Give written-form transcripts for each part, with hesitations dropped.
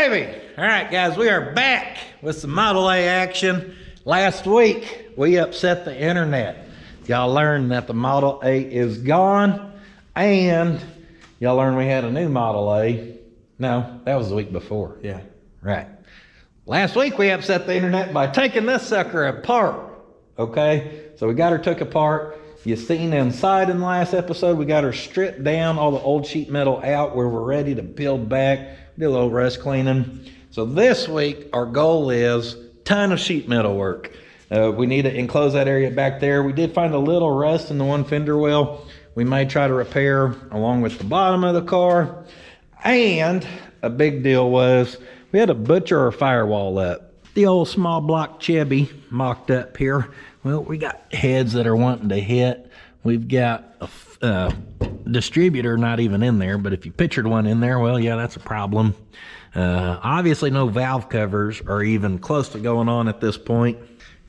baby. All right, guys, we are back with some Model A action. Last week, we upset the internet. Y'all learned that the Model A is gone, and y'all learned we had a new Model A. No, that was the week before. Yeah. Right. Last week, we upset the internet by taking this sucker apart, okay? So we got her took apart. You seen inside in the last episode, we got her stripped down, all the old sheet metal out where we're ready to build back, do a little rust cleaning. So this week, our goal is ton of sheet metal work. We need to enclose that area back there. We did find a little rust in the one fender well. We may try to repair along with the bottom of the car. And a big deal was we had to butcher our firewall up. The old small block Chevy mocked up here. Well, we got heads that are wanting to hit. We've got a distributor not even in there, but if you pictured one in there, well, yeah, that's a problem. Obviously, no valve covers are even close to going on at this point.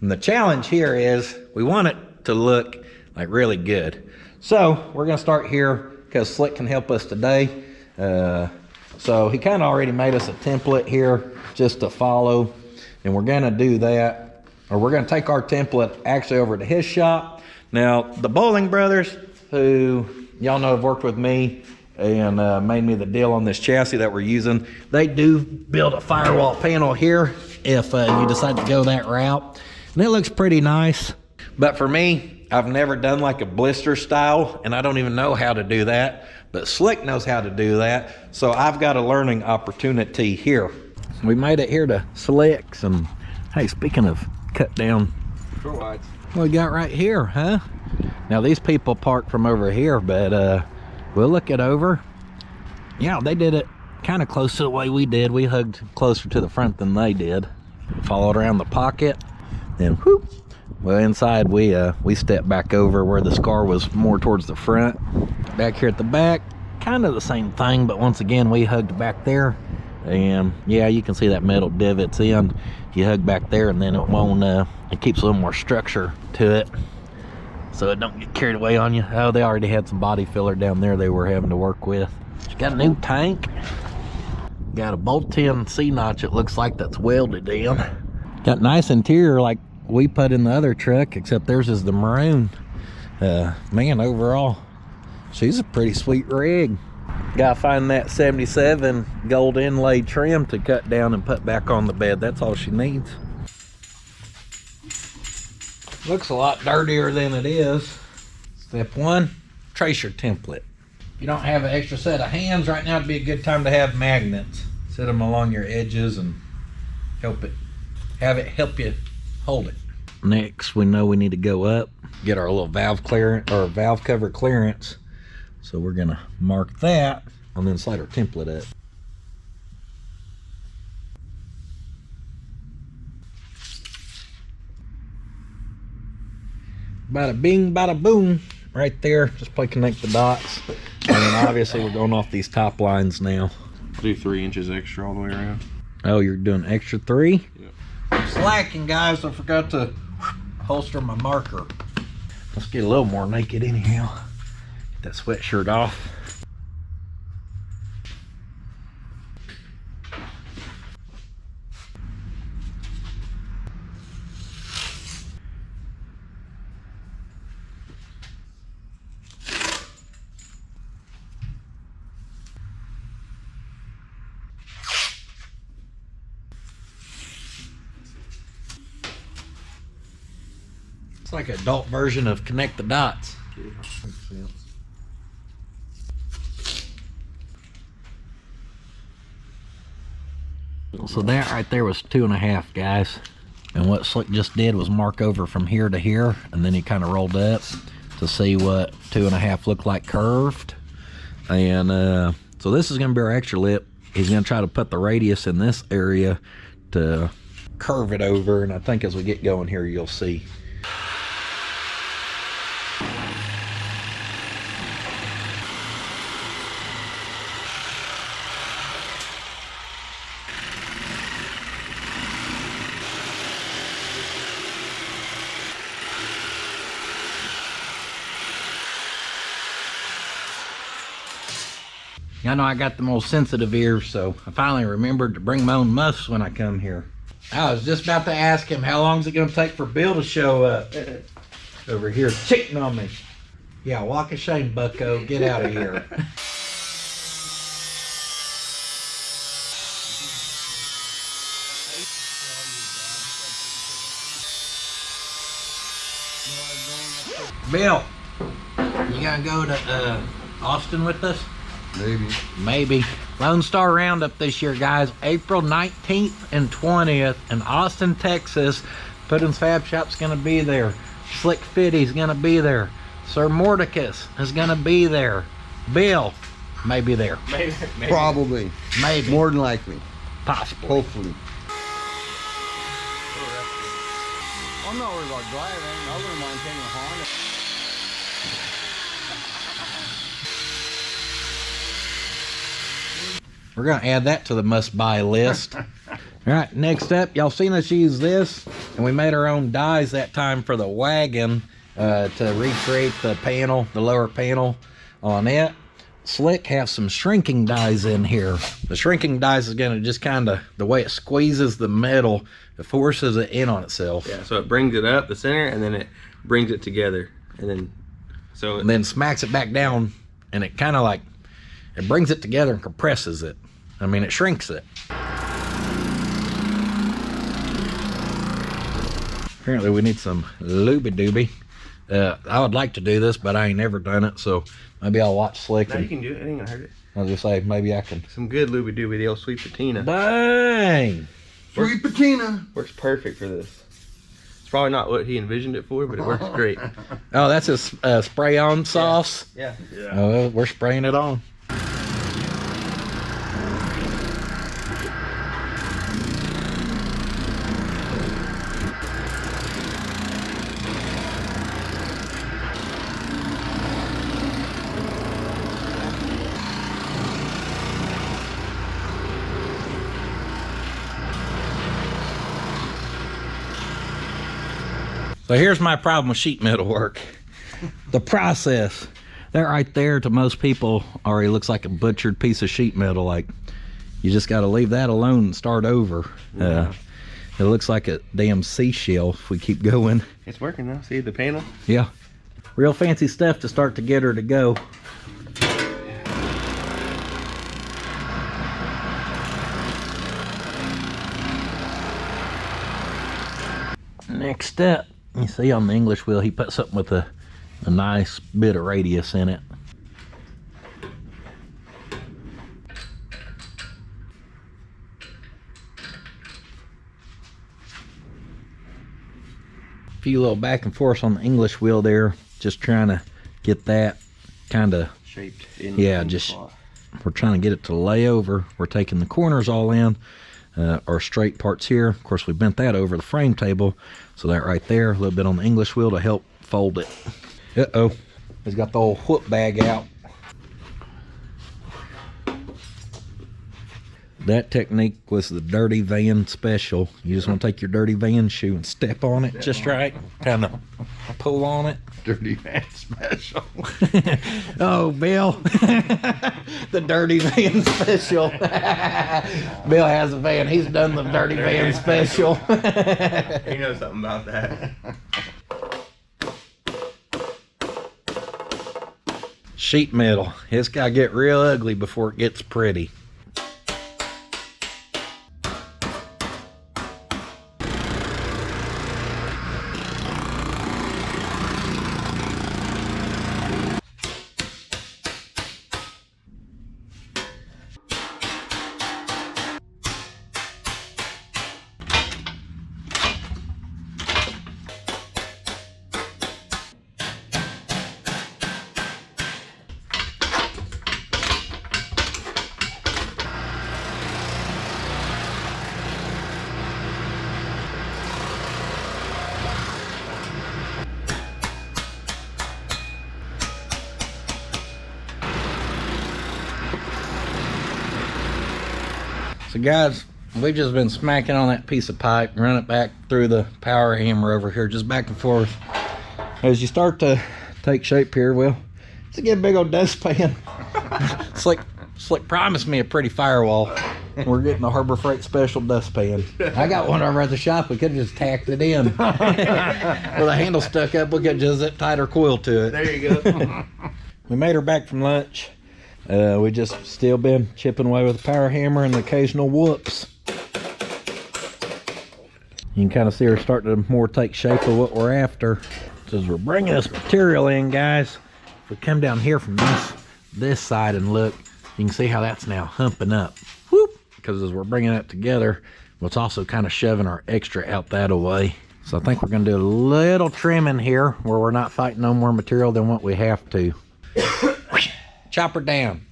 And the challenge here is we want it to look like really good. So we're going to start here because Slick can help us today. So he kind of already made us a template here just to follow. And we're going to do that. Or we're going to take our template actually over to his shop. Now, the Bowling Brothers, who y'all know have worked with me and made me the deal on this chassis that we're using, they do build a firewall panel here if you decide to go that route. And it looks pretty nice. But for me, I've never done like a blister style, and I don't even know how to do that. But Slick knows how to do that. So I've got a learning opportunity here. We made it here to Slick's, and hey, speaking of cut down, What we got right here, huh? Now these people park from over here, but we'll look it over. Yeah, they did it kind of close to the way we did. We hugged closer to the front than they did. Followed around the pocket, then whoop. Well, inside we stepped back over where the scar was more towards the front. Back here at the back, kind of the same thing, but once again we hugged back there. And yeah, you can see that metal divots in. You hug back there and then it won't, it keeps a little more structure to it so it don't get carried away on you. Oh, they already had some body filler down there they were having to work with. Got a new tank. Got a bolt-in C-notch, it looks like, that's welded in. Got nice interior like we put in the other truck, except theirs is the maroon. Man, overall, she's a pretty sweet rig. Gotta find that 77 gold inlay trim to cut down and put back on the bed. That's all she needs. Looks a lot dirtier than it is. Step one, trace your template. If you don't have an extra set of hands right now, it'd be a good time to have magnets. Set them along your edges and help you hold it. Next, we know we need to go up, get our little valve clearance or valve cover clearance. So we're gonna mark that and then slide our template up. Bada bing, bada boom, right there. Just play connect the dots. And then obviously we're going off these top lines now. Do 3 inches extra all the way around. Oh, you're doing extra 3? Yep. I'm slacking, guys. I forgot to holster my marker. Let's get a little more naked anyhow. Get that sweatshirt off. It's like an adult version of connect the dots. Yeah, makes sense. So that right there was 2.5, guys. And what Slick just did was mark over from here to here, and then he kind of rolled up to see what 2.5 looked like curved. And so this is gonna be our extra lip. He's gonna try to put the radius in this area to curve it over, and I think as we get going here, you'll see. I know I got the most sensitive ears, so I finally remembered to bring my own muffs when I come here. I was just about to ask him how long is it going to take for Bill to show up. Over here cheating on me. Yeah, walk of shame, bucko. Get out of here. Bill, you gonna go to Austin with us? Maybe. Lone Star Roundup this year, guys. April 19th and 20th in Austin, Texas. Puddins.fab Shop's gonna be there. Slick Fitty's gonna be there. Sir Mordecus is gonna be there. Bill may be there. Maybe. Probably. Maybe. More than likely. Possibly. Hopefully. I'm not worried about driving. I wouldn't mind taking a Honda. We're gonna add that to the must-buy list. All right, next up, y'all seen us use this, and we made our own dies that time for the wagon to recreate the panel, the lower panel on it. Slick has some shrinking dies in here. The shrinking dies is gonna just kind of, the way it squeezes the metal, it forces it in on itself. Yeah, so it brings it up the center and then it brings it together. And then Smacks it back down, and it kind of like, it brings it together and compresses it. I mean, it shrinks it. Apparently we need some looby-dooby. I would like to do this, but I ain't never done it, so maybe I'll watch Slick. now you can do it. It ain't gonna hurt it. I'll just say, maybe I can. Some good looby dooby, the old sweet patina. Dang! Sweet patina. Works perfect for this. It's probably not what he envisioned it for, but it works great. Oh, that's a spray-on sauce? Yeah. Oh, we're spraying it on. So here's my problem with sheet metal work. The process. That right there to most people already looks like a butchered piece of sheet metal. Like, you just got to leave that alone and start over. Yeah. It looks like a damn seashell if we keep going. It's working now. See the panel? Yeah. Real fancy stuff to start to get her to go. Next up, you see on the English wheel, he put something with a nice bit of radius in it. A few little back and forth on the English wheel there, just trying to get that kind of Shaped in. Yeah, in the just slot. we're trying to get it to lay over. We're taking the corners all in, our straight parts here. Of course, we bent that over the frame table, so that right there, a little bit on the English wheel to help fold it. Uh-oh, he's got the old whoop bag out. That technique was the dirty van special. You just want to take your dirty van shoe and step on it just right, kind of pull on it. Dirty van special. Oh, Bill. The dirty van special. Bill has a van. He's done the dirty van special. He knows something about that. Sheet metal. It's got to get real ugly before it gets pretty. So guys, we've just been smacking on that piece of pipe, run it back through the power hammer over here, just back and forth. As you start to take shape here, well, it's a good big old dustpan. Slick Slick promised me a pretty Firewall. We're getting a Harbor Freight special dustpan. I got one over at the shop. We could have just tacked it in. With the handle stuck up, we could just zip tight or coil to it. There you go. We made her back from lunch. We just still been chipping away with a power hammer and the occasional whoops. You can kind of see her starting to more take shape of what we're after. So as we're bringing this material in, guys, if we come down here from this side and look, you can see how that's now humping up. Whoop! Because as we're bringing that together, well, it's also kind of shoving our extra out that way. So I think we're going to do a little trimming here where we're not fighting no more material than what we have to. Chop her down.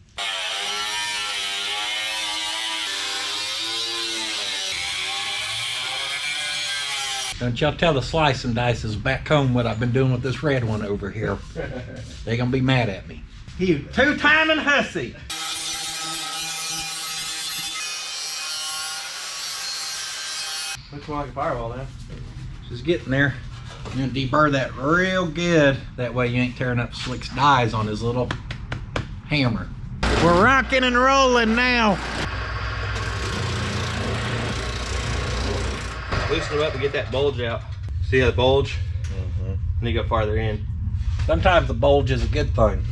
Don't y'all tell the slice and dices back home what I've been doing with this red one over here. They're going to be mad at me. You two-timing hussy. Looks more like a Firewall now. Just getting there. I'm gonna deburr that real good. That way you ain't tearing up Slick's dies on his little hammer. We're rocking and rolling now. Loosen them up and get that bulge out. See that bulge? And you go farther in. Sometimes the bulge is a good thing.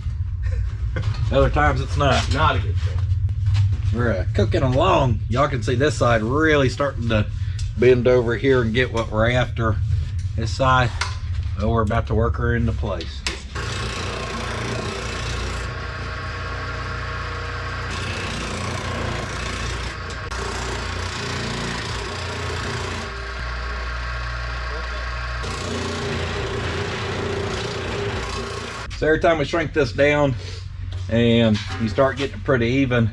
Other times it's not. Not a good thing. We're cooking along. Y'all can see this side really starting to bend over here and get what we're after. This side, well, we're about to work her into place. So every time we shrink this down and you start getting it pretty even,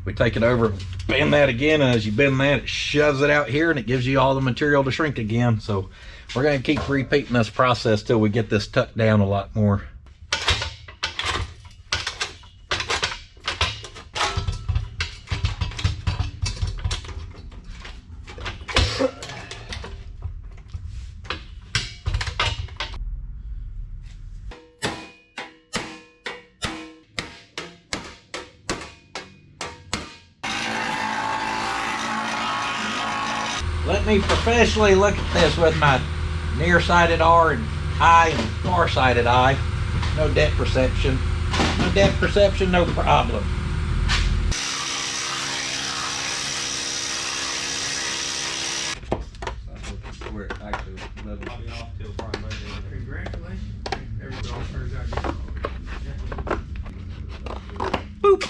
we take it over, bend that again, and as you bend that, it shoves it out here and it gives you all the material to shrink again. So we're going to keep repeating this process till we get this tucked down a lot more. Let me professionally look at this with my nearsighted eye and far-sighted eye. No depth perception. No depth perception, no problem. Where it actually levels off till far Monday. Congratulations. Everything all turns out good. Boop.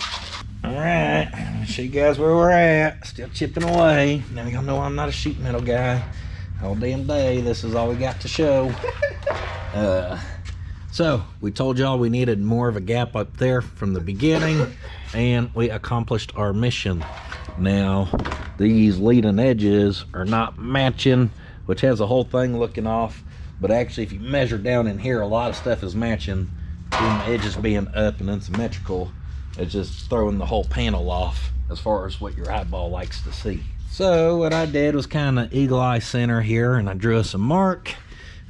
All right, show you guys where we're at. Still chipping away. Now y'all know I'm not a sheet metal guy. All damn day, this is all we got to show. So we told y'all we needed more of a gap up there from the beginning, and we accomplished our mission. Now these leading edges are not matching, which has the whole thing looking off, but actually if you measure down in here, a lot of stuff is matching, and the edges being up and unsymmetrical. It's just throwing the whole panel off as far as what your eyeball likes to see. So what I did was kind of eagle eye center here, and I drew us a mark,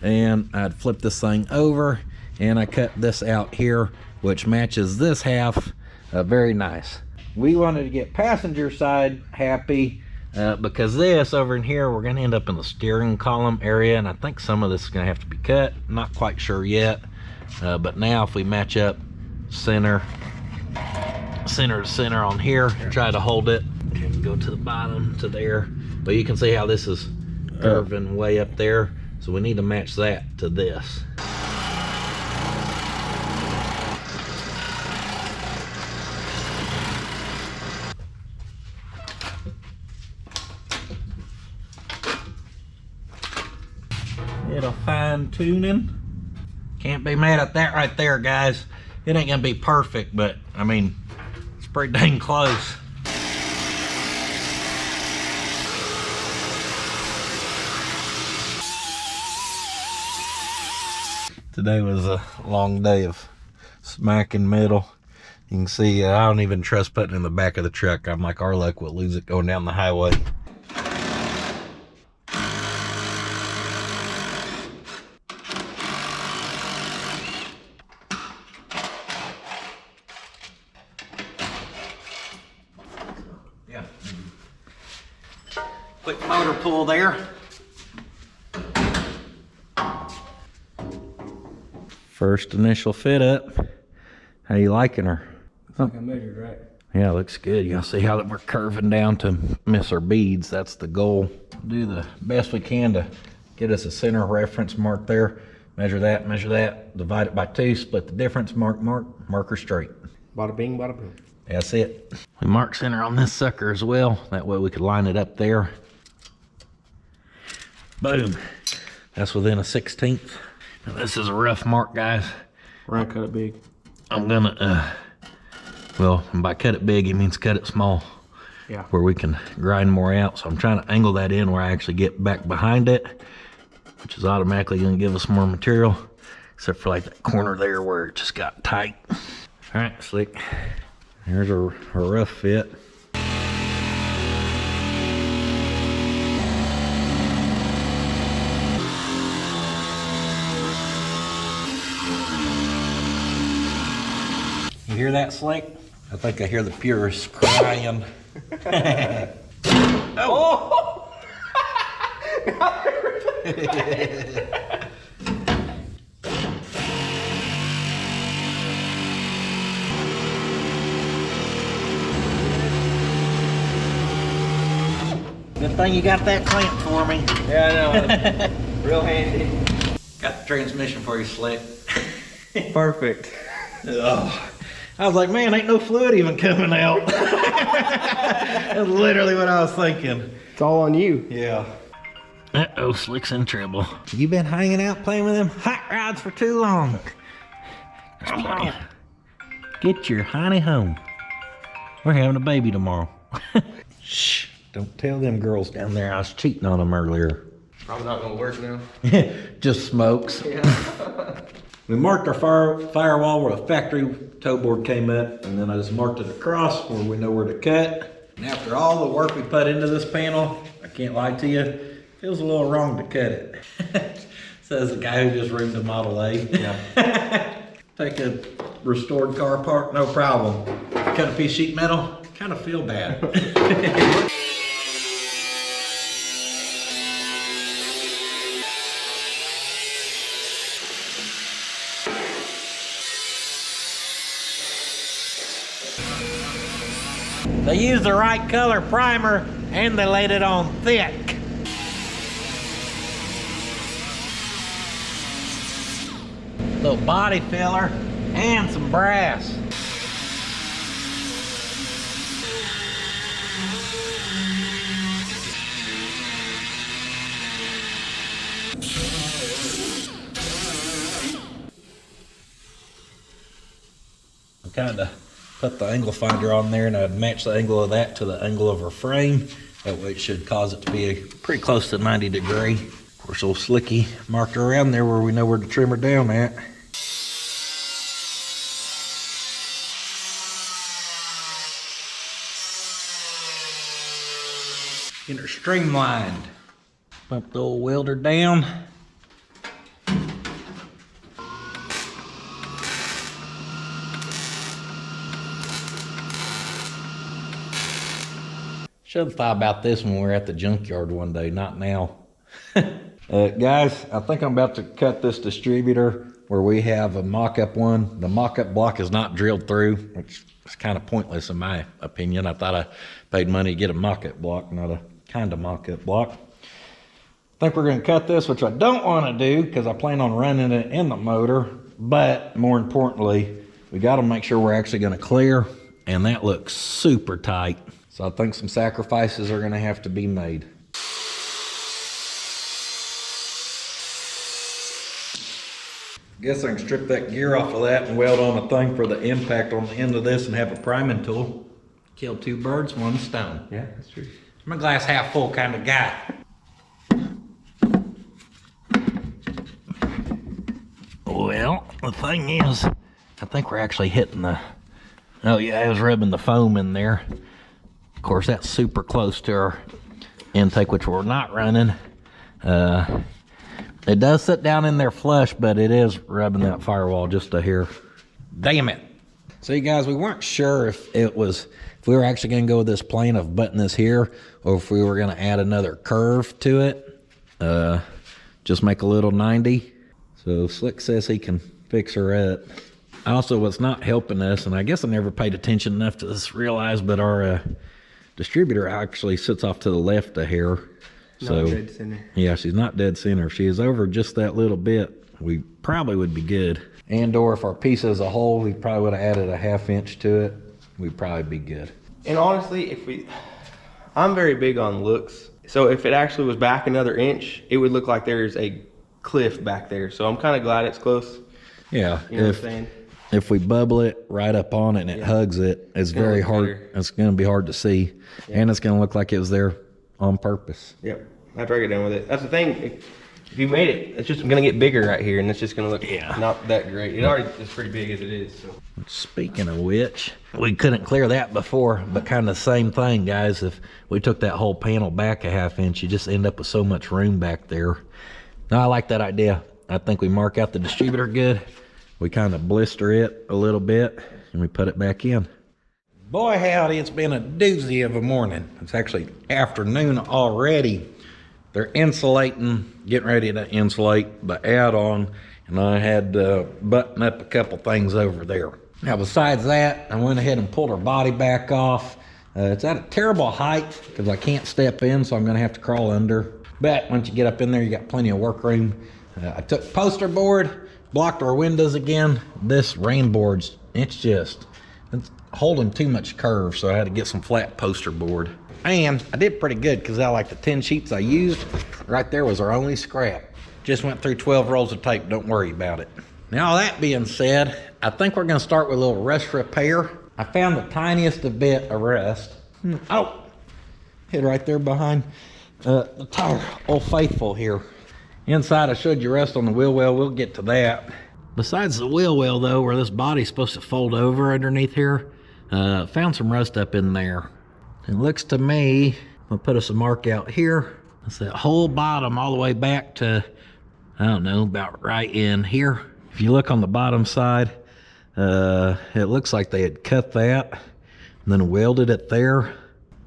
and I'd flip this thing over, and I cut this out here, which matches this half very nice. We wanted to get passenger side happy because this over in here, we're going to end up in the steering column area, and I think some of this is going to have to be cut. Not quite sure yet, but now if we match up center to center on here, try to hold it, and then go to the bottom to there. But you can see how this is curving way up there, so we need to match that to this. Little fine tuning. Can't be mad at that right there, guys. It ain't gonna be perfect, but I mean, it's pretty dang close. Today was a long day of smacking metal. You can see I don't even trust putting it in the back of the truck. I'm like, our luck, we'll lose it going down the highway. Quick motor pull there. First initial fit up. How you liking her? Looks like I measured right. Yeah, looks good. You'll see how that we're curving down to miss our beads. That's the goal. Do the best we can to get us a center reference mark there. Measure that, divide it by 2, split the difference, mark her straight. Bada bing, bada boom. That's it. We mark center on this sucker as well. That way we could line it up there. Boom. That's within a 1/16. Now this is a rough mark, guys. We're gonna cut it big. I'm gonna, well, and by cut it big, it means cut it small. Yeah. Where we can grind more out. So I'm trying to angle that in where I actually get back behind it, which is automatically gonna give us more material, except for like that corner there where it just got tight. All right, slick. Here's a rough fit. You hear that, Slick? I think I hear the purists crying. Oh! Good thing you got that clamp for me. Yeah, I know. Real handy. Got the transmission for you, Slick. Perfect. Oh. I was like, man, ain't no fluid even coming out. That's literally what I was thinking. It's all on you. Yeah. Uh-oh, Slick's in trouble. You been hanging out playing with them hot rods for too long. Get your honey home. We're having a baby tomorrow. Shh, don't tell them girls down there I was cheating on them earlier. Probably not gonna work now. Just smokes. Yeah. We marked our firewall where the factory toe board came up, and then I just marked it across where we know where to cut. And after all the work we put into this panel, I can't lie to you, feels a little wrong to cut it. Says the guy who just rimmed a Model A. Yeah. Take a restored car apart, no problem. Cut a piece of sheet metal, kind of feel bad. They used the right color primer and they laid it on thick. Little body filler and some brass. I kind of put the angle finder on there and I'd match the angle of that to the angle of her frame. That way it should cause it to be pretty close to 90 degree. Of course, old Slicky marked her around there where we know where to trim her down at. Get her streamlined. Bump the old welder down. Should have thought about this when we were at the junkyard one day, not now. Guys, I think I'm about to cut this distributor where we have a mock-up one. The mock-up block is not drilled through, which is kind of pointless in my opinion. I thought I paid money to get a mock-up block, not a kind of mock-up block. I think we're gonna cut this, which I don't wanna do because I plan on running it in the motor, but more importantly, we gotta make sure we're actually gonna clear, and that looks super tight. So I think some sacrifices are gonna have to be made. Guess I can strip that gear off of that and weld on a thing for the impact on the end of this and have a priming tool. Kill 2 birds, 1 stone. Yeah, that's true. I'm a glass half full kind of guy. Well, the thing is, I think we're actually hitting the, oh yeah, I was rubbing the foam in there. Of course, that's super close to our intake, which we're not running. It does sit down in there flush, but it is rubbing that firewall just a hair. Damn it. So you guys, we weren't sure if it was if we were actually going to go with this plan of butting this here, or if we were going to add another curve to it, just make a little 90. So Slick says he can fix her up. Also, what's not helping us, and I guess I never paid attention enough to this realize, but our distributor actually sits off to the left of here. So, Not dead center. Yeah, she's not dead center. If she is over just that little bit, we probably would be good. And or if our piece as a whole, we probably would have added a 1/2 inch to it, we'd probably be good. And honestly, I'm very big on looks. So if it actually was back another inch, it would look like there's a cliff back there. So I'm kind of glad it's close. Yeah, You know what I'm saying? if we bubble it right up on it and it hugs it, it's gonna very look hard. better. It's going to be hard to see, and it's going to look like it was there on purpose. Yep. After I get done with it. That's the thing. If you made it, it's just gonna get bigger right here, and it's just gonna look not that great. It already is pretty big as it is. So. Speaking of which, we couldn't clear that before, but kind of the same thing, guys. If we took that whole panel back a 1/2 inch, you just end up with so much room back there. Now, I like that idea. I think we mark out the distributor good. We kind of blister it a little bit, and we put it back in. Boy, howdy, it's been a doozy of a morning. It's actually afternoon already. They're insulating, getting ready to insulate the add-on, and I had to button up a couple things over there. Now, besides that, I went ahead and pulled her body back off. It's at a terrible height because I can't step in, so I'm going to have to crawl under. But once you get up in there, you got plenty of work room. I took poster board, blocked our windows again. This rain board's, it's holding too much curve, so I had to get some flat poster board. And I did pretty good because out of like the 10 sheets I used, right there was our only scrap. Just went through 12 rolls of tape, don't worry about it. Now, that being said, I think we're gonna start with a little rust repair. I found the tiniest bit of rust. Oh, hit right there behind the tire, Old Faithful here. Inside, I showed you rust on the wheel well, we'll get to that. Besides the wheel well though, where this body's supposed to fold over underneath here, found some rust up in there. It looks to me, I'm gonna put us a mark out here. That's that whole bottom all the way back to, I don't know, about right in here. If you look on the bottom side, it looks like they had cut that and then welded it there.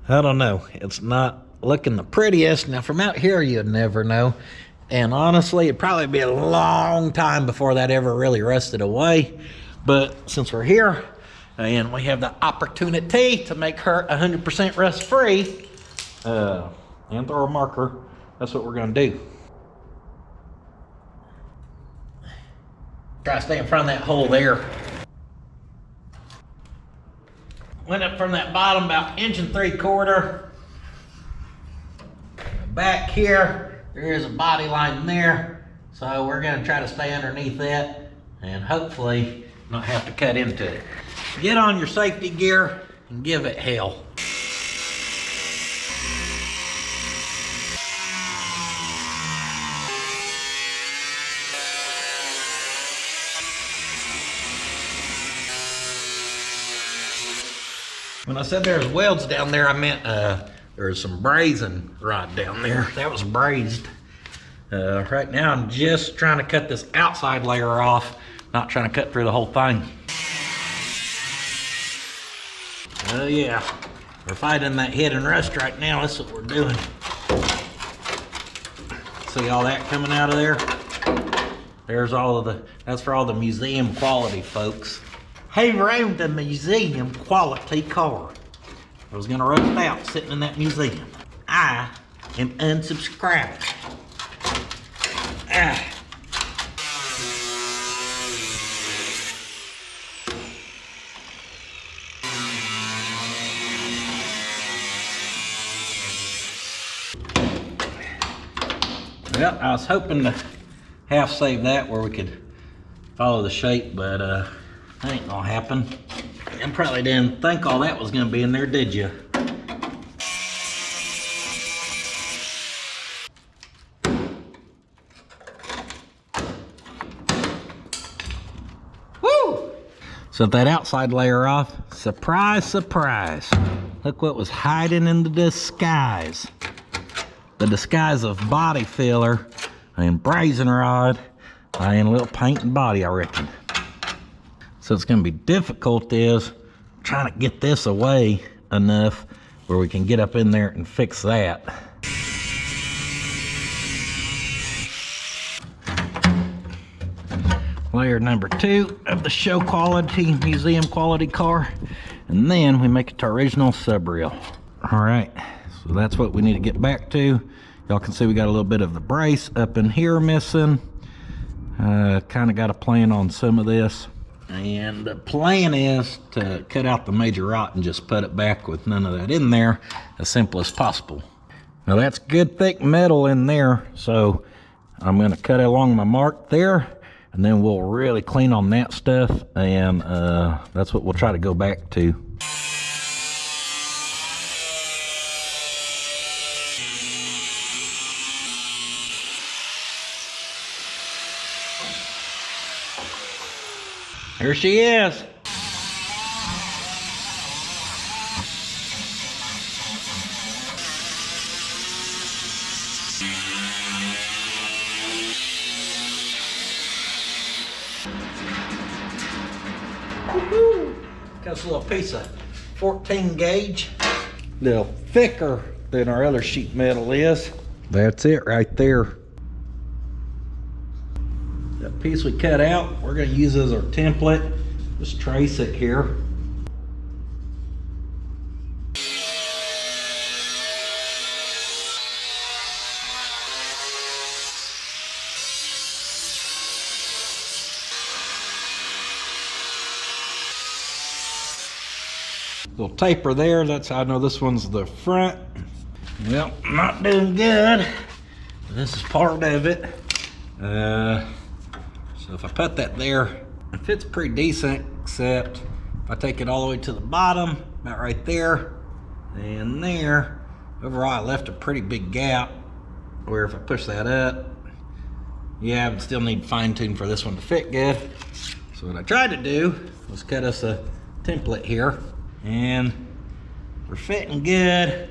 I don't know, it's not looking the prettiest. Now from out here, you'd never know. And honestly, it'd probably be a long time before that ever really rusted away. But since we're here, and we have the opportunity to make her 100% rust free, and throw a marker, that's what we're gonna do. Try to stay in front of that hole there. Went up from that bottom about 1.75 inches. Back here, there is a body line there. So we're gonna try to stay underneath that and hopefully not have to cut into it. Get on your safety gear and give it hell. When I said there's welds down there, I meant there's some brazing rod down there. That was brazed. Right now I'm just trying to cut this outside layer off, not trying to cut through the whole thing. Oh yeah, we're fighting that hidden rust right now. That's what we're doing. See all that coming out of there? There's all of that's for all the museum quality folks. Who owned the museum quality car? I was gonna rust out sitting in that museum. I am unsubscribed. Well, I was hoping to half save that where we could follow the shape, but that ain't gonna happen. You probably didn't think all that was gonna be in there, did you? Woo! So that outside layer off, surprise, surprise. Look what was hiding in the disguise. The disguise of body filler and brazing rod and a little paint and body, I reckon. So it's gonna be difficult is trying to get this away enough where we can get up in there and fix that. Layer number 2 of the show quality, museum quality car. And then we make it to original sub rail. All right, so that's what we need to get back to. Y'all can see we got a little bit of the brace up in here missing. Kind of got a plan on some of this. And the plan is to cut out the major rot and just put it back with none of that in there, as simple as possible. Now that's good thick metal in there, so I'm gonna cut along my mark there, and then we'll really clean on that stuff, and that's what we'll try to go back to. Here she is. Woohoo! Got this little piece of 14 gauge, a little thicker than our other sheet metal is. That's it right there. That piece we cut out, we're going to use as our template. Just trace it here. Little taper there, that's how I know this one's the front. Well, not doing good. This is part of it. So if I put that there, it fits pretty decent, except if I take it all the way to the bottom, about right there, and there, overall I left a pretty big gap, where if I push that up, yeah, I would still need fine tune for this one to fit good. So what I tried to do was cut us a template here, and we're fitting good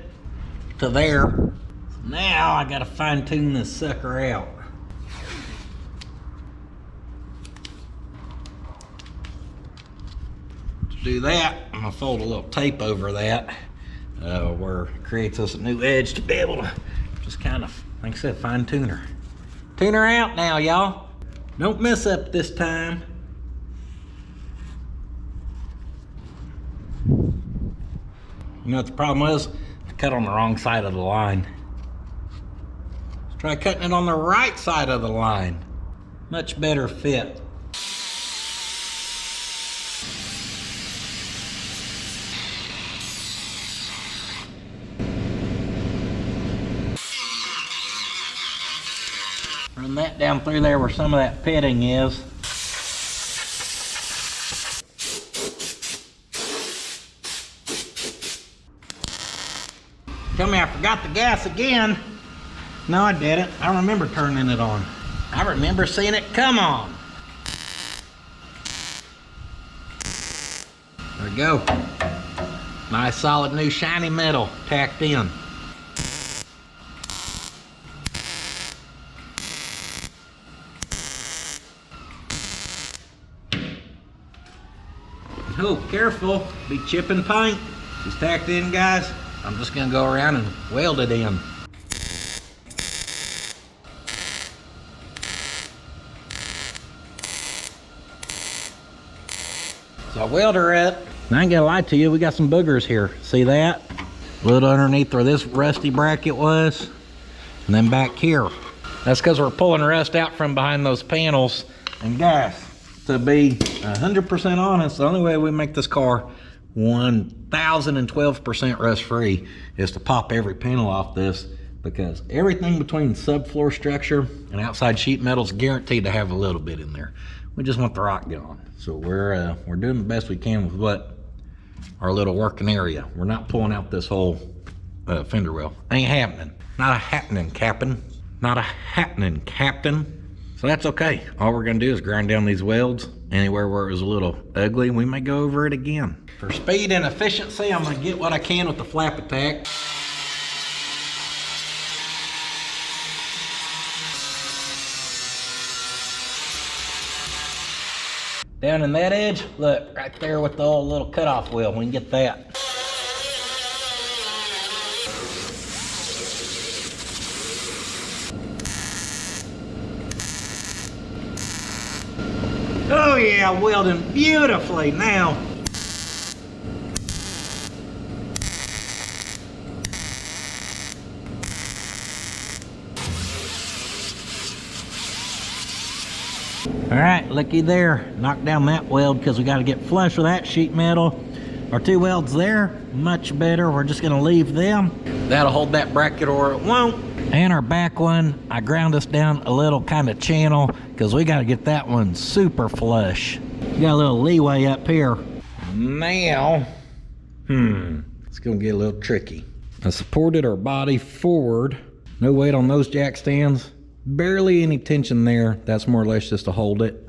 to there. So now I gotta fine tune this sucker out. Do that, I'm gonna fold a little tape over that where it creates us a new edge to be able to just kind of, like I said, fine tune her. Tune her out now, y'all. Don't mess up this time. You know what the problem was? I cut on the wrong side of the line. Let's try cutting it on the right side of the line. Much better fit. Run that down through there where some of that pitting is. Tell me I forgot the gas again. No, I didn't. I remember turning it on. I remember seeing it come on. There we go. Nice solid new shiny metal tacked in. Oh, careful, be chipping paint. She's tacked in, guys. I'm just gonna go around and weld it in. So I weld her up. And I ain't gonna lie to you, we got some boogers here. See that? A little underneath where this rusty bracket was. And then back here. That's because we're pulling rust out from behind those panels. And guys, to be 100% honest, the only way we make this car 1012% rust free is to pop every panel off this, because everything between subfloor structure and outside sheet metal is guaranteed to have a little bit in there. We just want the rot gone. So we're doing the best we can with what our little working area. We're not pulling out this whole fender well. Ain't happening. Not a happening, Captain. Not a happening, Captain. So that's okay. All we're gonna do is grind down these welds. Anywhere where it was a little ugly, we may go over it again. For speed and efficiency, I'm gonna get what I can with the flap attack. Down in that edge, look, right there with the old little cutoff wheel, we can get that. Oh yeah, welding beautifully now. All right, looky there. Knock down that weld because we got to get flush with that sheet metal. Our two welds there, much better. We're just gonna leave them. That'll hold that bracket or it won't. And our back one, I ground this down a little kind of channel because we got to get that one super flush. We got a little leeway up here. Now, it's gonna get a little tricky. I supported our body forward. No weight on those jack stands. Barely any tension there. That's more or less just to hold it.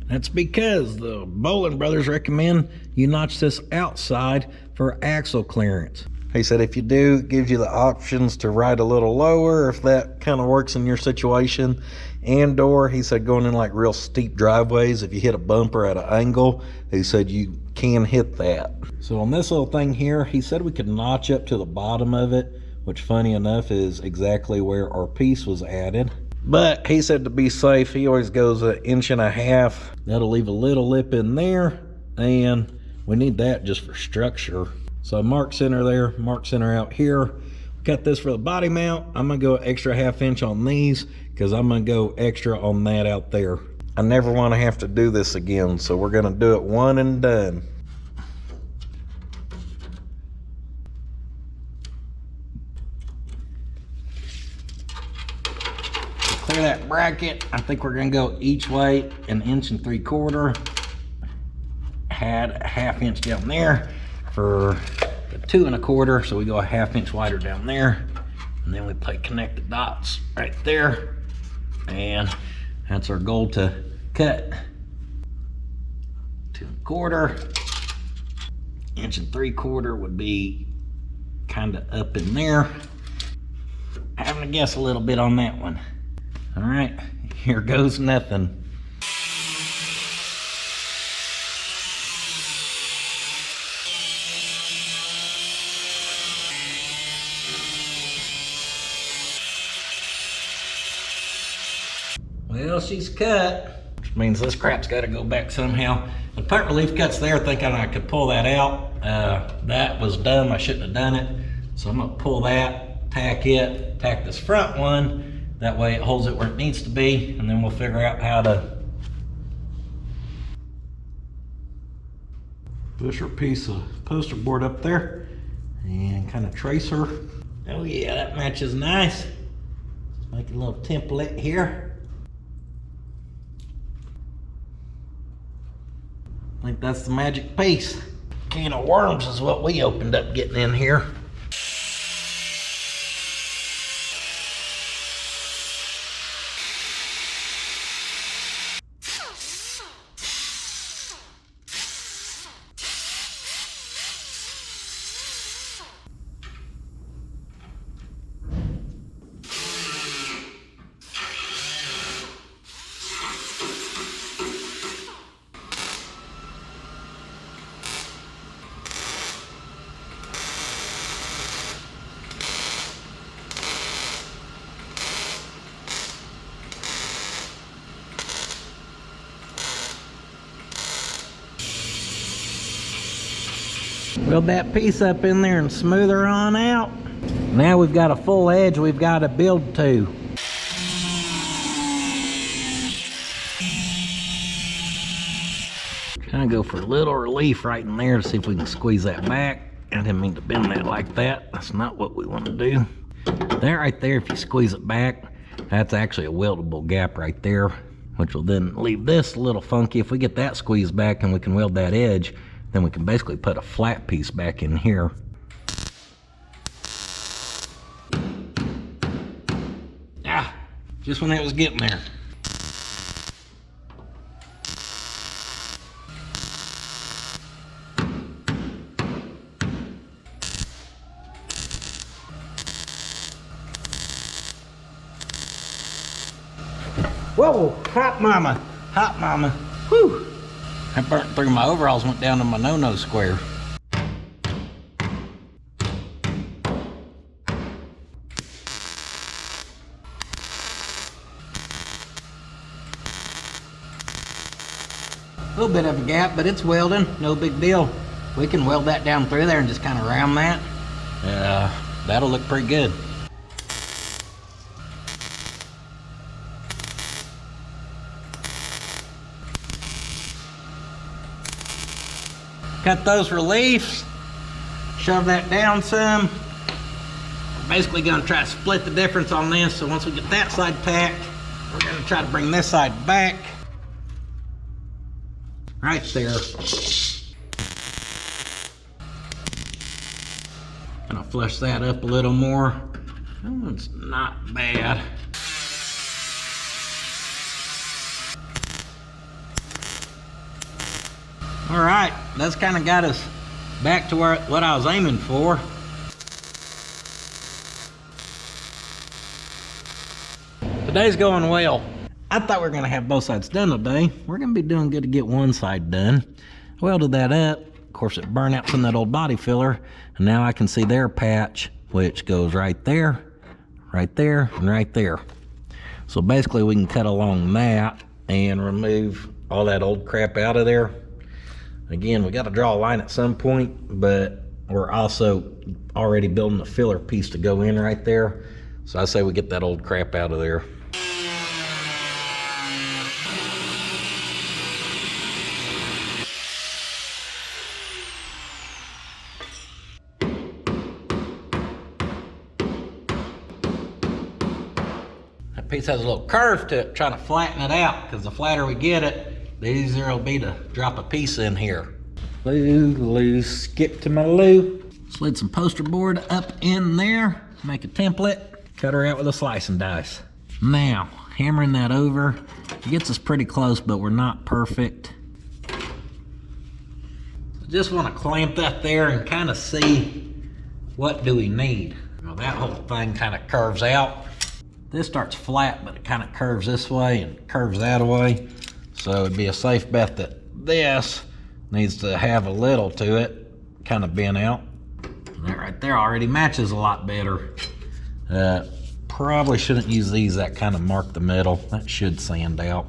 That's because the Bowling Brothers recommend you notch this outside for axle clearance. He said if you do, it gives you the options to ride a little lower if that kind of works in your situation. And or he said going in like real steep driveways, if you hit a bumper at an angle, he said you can hit that. So on this little thing here, he said we could notch up to the bottom of it, which funny enough is exactly where our piece was added. But he said to be safe, he always goes 1.5 inches. That'll leave a little lip in there, and we need that just for structure. So mark center there, mark center out here. Cut this for the body mount. I'm gonna go extra 1/2 inch on these because I'm gonna go extra on that out there. I never want to have to do this again, so we're gonna do it one and done. Clear that bracket. I think we're gonna go each way 1 3/4 inches. Had a 1/2 inch down there for the 2 1/4, so we go 1/2 inch wider down there, and then we connect the dots right there, and that's our goal to cut 2 1/4. 1 3/4 inches would be kind of up in there. Having to guess a little bit on that one. All right, here goes nothing. Well, she's cut, which means this crap's got to go back somehow. The punt relief cut's there, thinking I could pull that out. That was dumb, I shouldn't have done it. So I'm gonna pull that, tack this front one. That way it holds it where it needs to be, and then we'll figure out how to push our piece of poster board up there and kind of trace her. Oh yeah, that matches nice. Make a little template here. I think that's the magic piece. Can of worms is what we opened up getting in here. Weld that piece up in there and smooth her on out. Now we've got a full edge we've got to build to. Kind of go for a little relief right in there to see if we can squeeze that back. I didn't mean to bend that like that. That's not what we want to do. That right there, if you squeeze it back, that's actually a weldable gap right there, which will then leave this a little funky. If we get that squeezed back and we can weld that edge, then we can basically put a flat piece back in here. Ah, just when it was getting there. Whoa, hot mama, hot mama. Whew. That burnt through my overalls, went down to my no-no square. A little bit of a gap, but it's welding, no big deal. We can weld that down through there and just kind of round that. That'll look pretty good. Cut those reliefs, shove that down some. We're basically gonna try to split the difference on this, so once we get that side packed, we're gonna try to bring this side back. Right there. Gonna flush that up a little more. That one's not bad. All right, that's kind of got us back to what I was aiming for. Today's going well. I thought we were gonna have both sides done today. We're gonna be doing good to get one side done. Welded that up. Of course, it burned out from that old body filler, and now I can see their patch, which goes right there, and right there. So basically, we can cut along that and remove all that old crap out of there. Again, we got to draw a line at some point, but we're also already building a filler piece to go in right there. So I say we get that old crap out of there. That piece has a little curve to it, trying to flatten it out, because the flatter we get it, the easier it'll be to drop a piece in here. Loose, skip to my loo. Slid some poster board up in there, make a template, cut her out with a slicing dice. Now, hammering that over, it gets us pretty close, but we're not perfect. I just want to clamp that there and kind of see what do we need. Well, that whole thing kind of curves out. This starts flat, but it kind of curves this way and curves that way. So it'd be a safe bet that this needs to have a little to it, kind of bent out. And that right there already matches a lot better. Probably shouldn't use these that kind of mark the middle. That should sand out.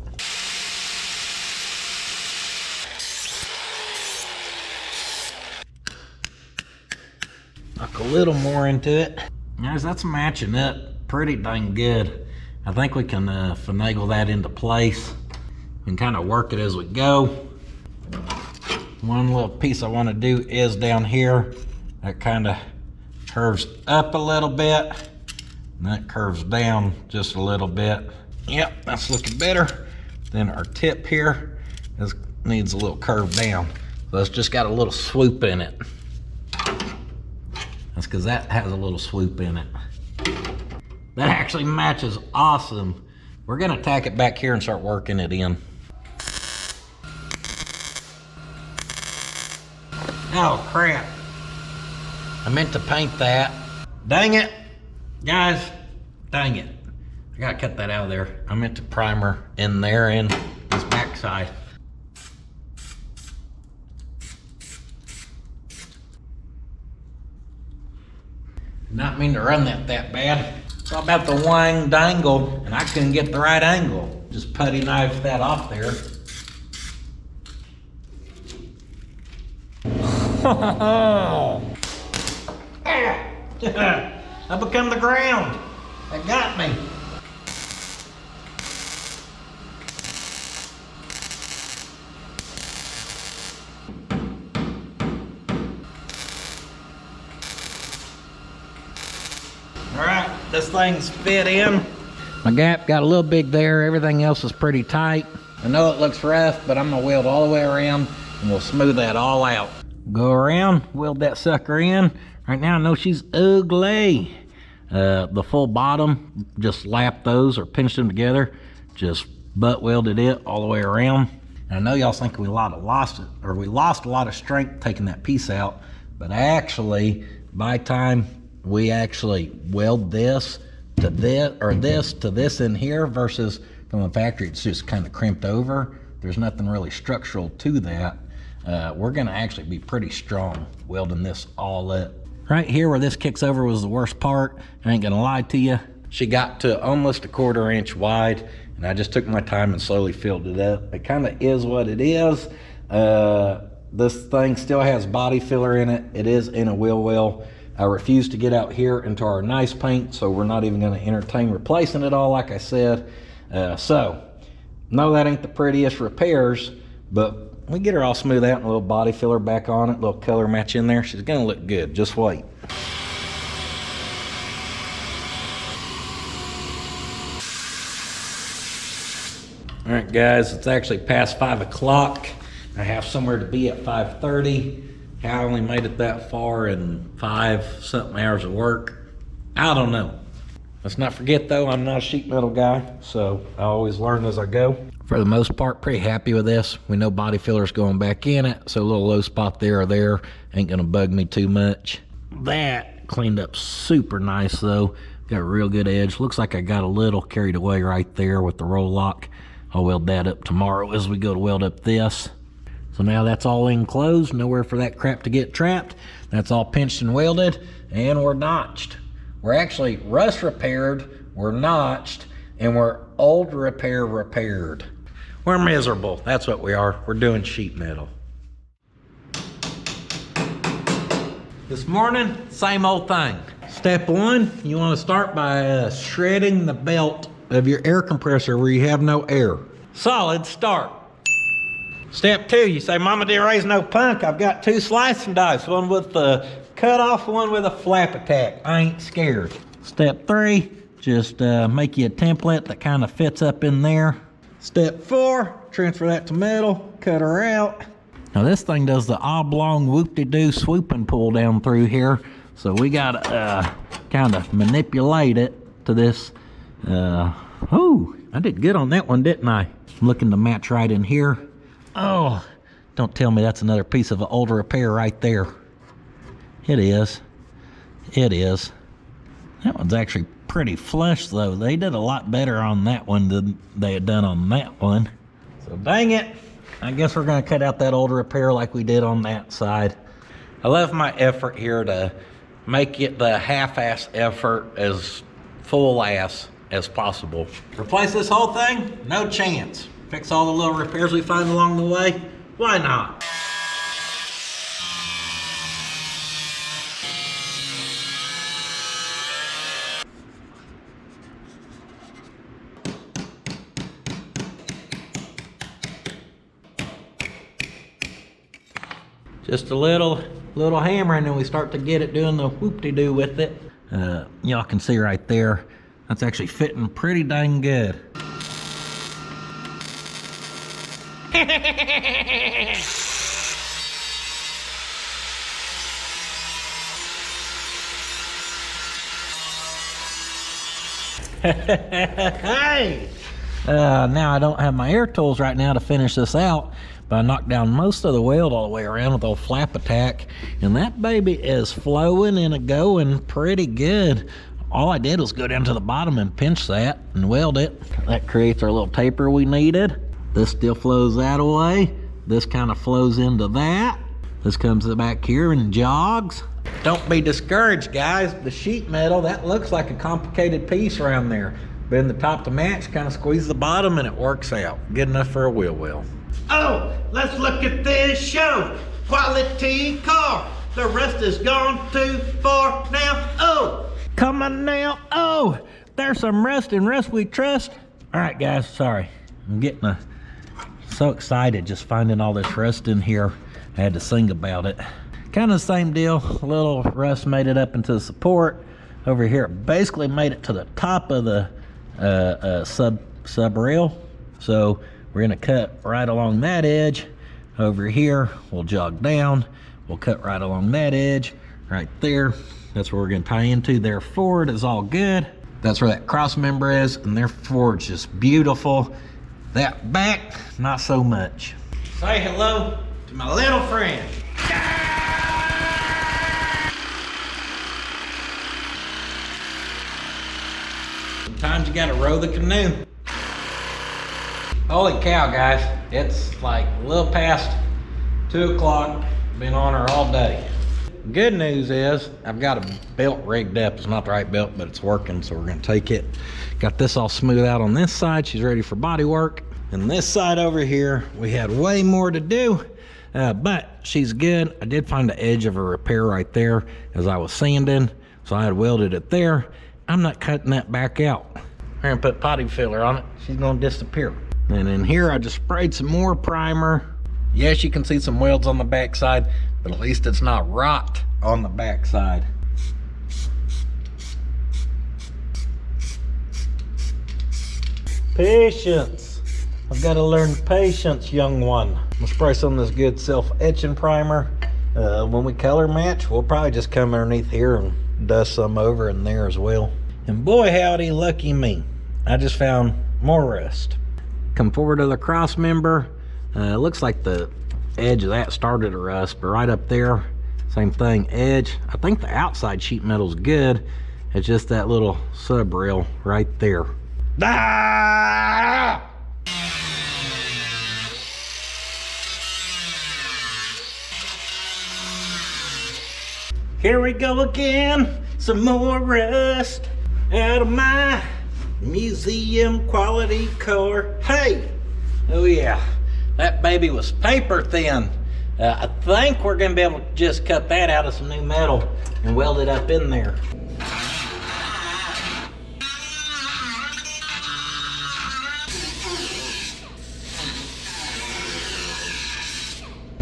Knock a little more into it. Guys, that's matching up pretty dang good. I think we can finagle that into place and kind of work it as we go. One little piece I want to do is down here. That kind of curves up a little bit, and that curves down just a little bit. Yep, that's looking better. Then our tip here needs a little curve down. So it's just got a little swoop in it. That's because that has a little swoop in it. That actually matches awesome. We're gonna tack it back here and start working it in. Oh crap, I meant to paint that. Dang it, guys, dang it. I gotta cut that out of there. I meant to primer in there and this backside. Not mean to run that bad. It's all about the wang dangle, and I couldn't get the right angle. Just putty knife that off there. I become the ground. That got me. All right, this thing's fit in. My gap got a little big there. Everything else is pretty tight. I know it looks rough, but I'm gonna weld all the way around and we'll smooth that all out. Go around, weld that sucker in. Right now I know she's ugly. The full bottom, just lap those or pinch them together. Just butt welded it all the way around. And I know y'all think we lost a lot of strength taking that piece out, but actually, by time we actually weld this to this, or this to this in here versus from the factory, it's just kind of crimped over. There's nothing really structural to that. We're gonna actually be pretty strong welding this all up. Right here where this kicks over was the worst part. I ain't gonna lie to you. She got to almost a 1/4 inch wide, and I just took my time and slowly filled it up. It kind of is what it is. This thing still has body filler in it. It is in a wheel well. I refuse to get out here into our nice paint, so we're not even going to entertain replacing it all, like I said. So, no, that ain't the prettiest repairs, but we get her all smooth out and a little body filler back on it, a little color match in there. She's going to look good. Just wait. All right, guys, it's actually past 5 o'clock. I have somewhere to be at 5:30. I only made it that far in 5-something hours of work. I don't know. Let's not forget, though, I'm not a sheet metal guy, so I always learn as I go. For the most part, pretty happy with this. We know body filler's going back in it, so a little low spot there or there ain't gonna bug me too much. That cleaned up super nice, though. Got a real good edge. Looks like I got a little carried away right there with the roll lock. I'll weld that up tomorrow as we go to weld up this. So now that's all enclosed, nowhere for that crap to get trapped. That's all pinched and welded, and we're notched. We're actually rust repaired, we're notched, and we're old repair repaired. We're miserable, that's what we are. We're doing sheet metal. This morning, same old thing. Step one, you want to start by shredding the belt of your air compressor where you have no air. Solid start. Step two, you say, Mama didn't raise no punk. I've got 2 slicing dice, one with the cut off, one with a flap attack. I ain't scared. Step 3, just make you a template that kind of fits up in there. Step 4, transfer that to metal, cut her out. Now this thing does the oblong whoop-de-doo swoop and pull down through here. So we gotta kind of manipulate it to this. Ooh, I did good on that one, didn't I? I'm looking to match right in here. Oh, don't tell me that's another piece of an old repair right there. It is. It is. That one's actually pretty flush, though. They did a lot better on that one than they had done on that one. So dang it. I guess we're going to cut out that old repair like we did on that side. I love my effort here to make it the half-ass effort as full-ass as possible. Replace this whole thing? No chance. Fix all the little repairs we find along the way? Why not? Just a little hammer, and then we start to get it doing the whoop-de-doo with it. Y'all can see right there, that's actually fitting pretty dang good. Hey! Now I don't have my air tools right now to finish this out, but I knocked down most of the weld all the way around with old flap attack, and that baby is flowing and going pretty good. All I did was go down to the bottom and pinch that and weld it. That creates our little taper we needed. This still flows that away. This kind of flows into that. This comes back here and jogs. Don't be discouraged, guys. The sheet metal, that looks like a complicated piece around there. Bend the top to match, kind of squeeze the bottom, and it works out. Good enough for a wheel well. Oh, let's look at this show. Quality car. The rest is gone too far now. Oh, come on now. Oh, there's some rust and rust we trust. All right, guys, sorry. I'm getting so excited just finding all this rust in here. I had to sing about it. Kind of the same deal. A little rust made it up into the support. Over here, it basically made it to the top of the sub rail. So we're gonna cut right along that edge. Over here, we'll jog down. We'll cut right along that edge, right there. That's where we're gonna tie into. Their forward is all good. That's where that cross member is, and their forward's just beautiful. That back, not so much. Say hello to my little friend. Sometimes you gotta row the canoe. Holy cow, guys. It's like a little past 2 o'clock. Been on her all day. Good news is I've got a belt rigged up. It's not the right belt, but it's working, so we're gonna take it. Got this all smooth out on this side. She's ready for body work. And this side over here, we had way more to do, but she's good. I did find the edge of a repair right there as I was sanding, so I had welded it there. I'm not cutting that back out. We're gonna put potty filler on it. She's gonna disappear. And in here, I just sprayed some more primer. Yes, you can see some welds on the backside, but at least it's not rot on the backside. Patience. I've got to learn patience, young one. We'll spray some of this good self-etching primer. When we color match, we'll probably just come underneath here and dust some over in there as well. And boy, howdy, lucky me. I just found more rust. Come forward to the cross member. It looks like the edge of that started to rust, but right up there, same thing, edge. I think the outside sheet metal's good. It's just that little sub rail right there. Ah! Here we go again, some more rust out of my museum quality car. Hey, oh yeah, that baby was paper thin. I think we're gonna be able to just cut that out of some new metal and weld it up in there.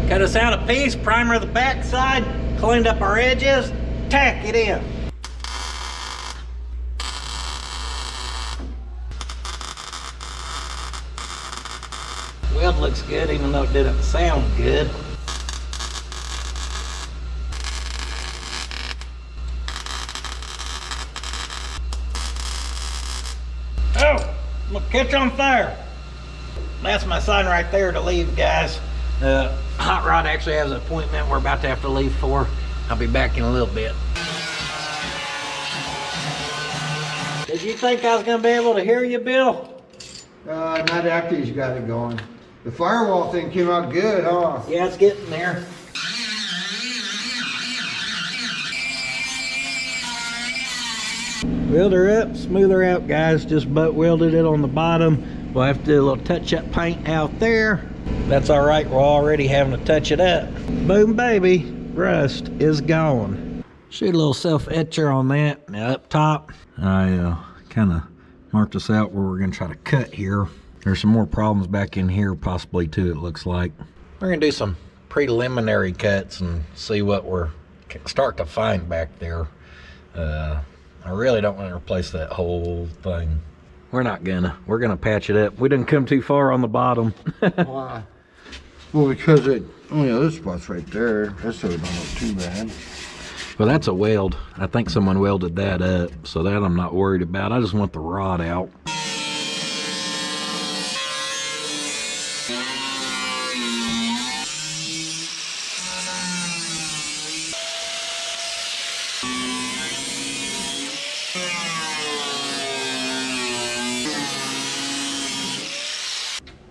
Cut us out a piece, primer the backside, cleaned up our edges, tack it in. Weld looks good, even though it didn't sound good. Oh, I'm gonna catch on fire. That's my sign right there to leave, guys. Hot Rod actually has an appointment we're about to have to leave for. I'll be back in a little bit. Did you think I was gonna be able to hear you, Bill? Not after he's got it going. The firewall thing came out good, huh? Yeah, it's getting there. Weld her up, smooth her out, guys. Just butt welded it on the bottom. We'll have to do a little touch-up paint out there. That's all right, we're already having to touch it up. Boom, baby, rust is gone. Shoot a little self-etcher on that. Now up top, I kind of marked this out where we're gonna try to cut here. There's some more problems back in here possibly too, it looks like. We're gonna do some preliminary cuts and see what we're start to find back there. I really don't want to replace that whole thing. We're not gonna. We're gonna patch it up. We didn't come too far on the bottom. Why? Well, because it, oh yeah, this spot's right there. That's so it don't look too bad. Well, that's a weld. I think someone welded that up, so that I'm not worried about. I just want the rod out.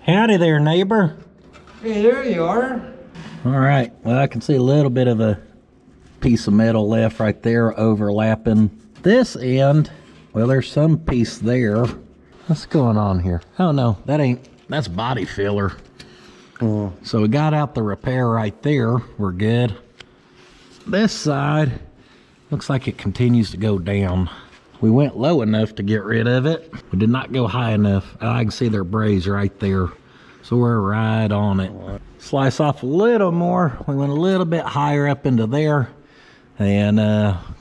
Howdy there, neighbor. Hey, there you are. All right, well, I can see a little bit of a piece of metal left right there overlapping this end. Well, there's some piece there. What's going on here? Oh no, that's body filler. So we got out the repair right there. We're good. This side looks like it continues to go down. We went low enough to get rid of it. We did not go high enough. I can see their braze right there. So we're right on it. Slice off a little more. We went a little bit higher up into there and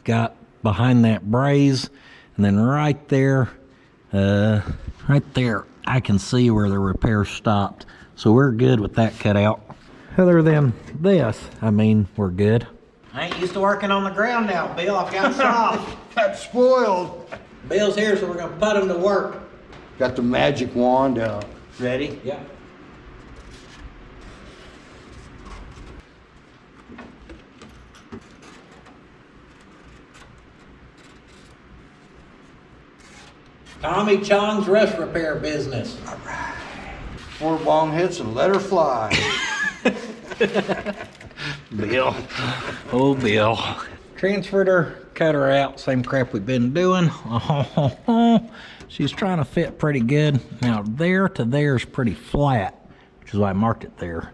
got behind that braze. And then right there, I can see where the repair stopped. So we're good with that cut out. Other than this, I mean, we're good. I ain't used to working on the ground now, Bill. I've got soft. That's spoiled. Bill's here, so we're gonna put him to work. Got the magic wand out. Ready? Yeah. Tommy Chong's rust repair business. All right. 4 bong hits and let her fly. Bill. Oh, Bill. Transferred her, cut her out. Same crap we've been doing. She's trying to fit pretty good. Now, there to there is pretty flat, which is why I marked it there.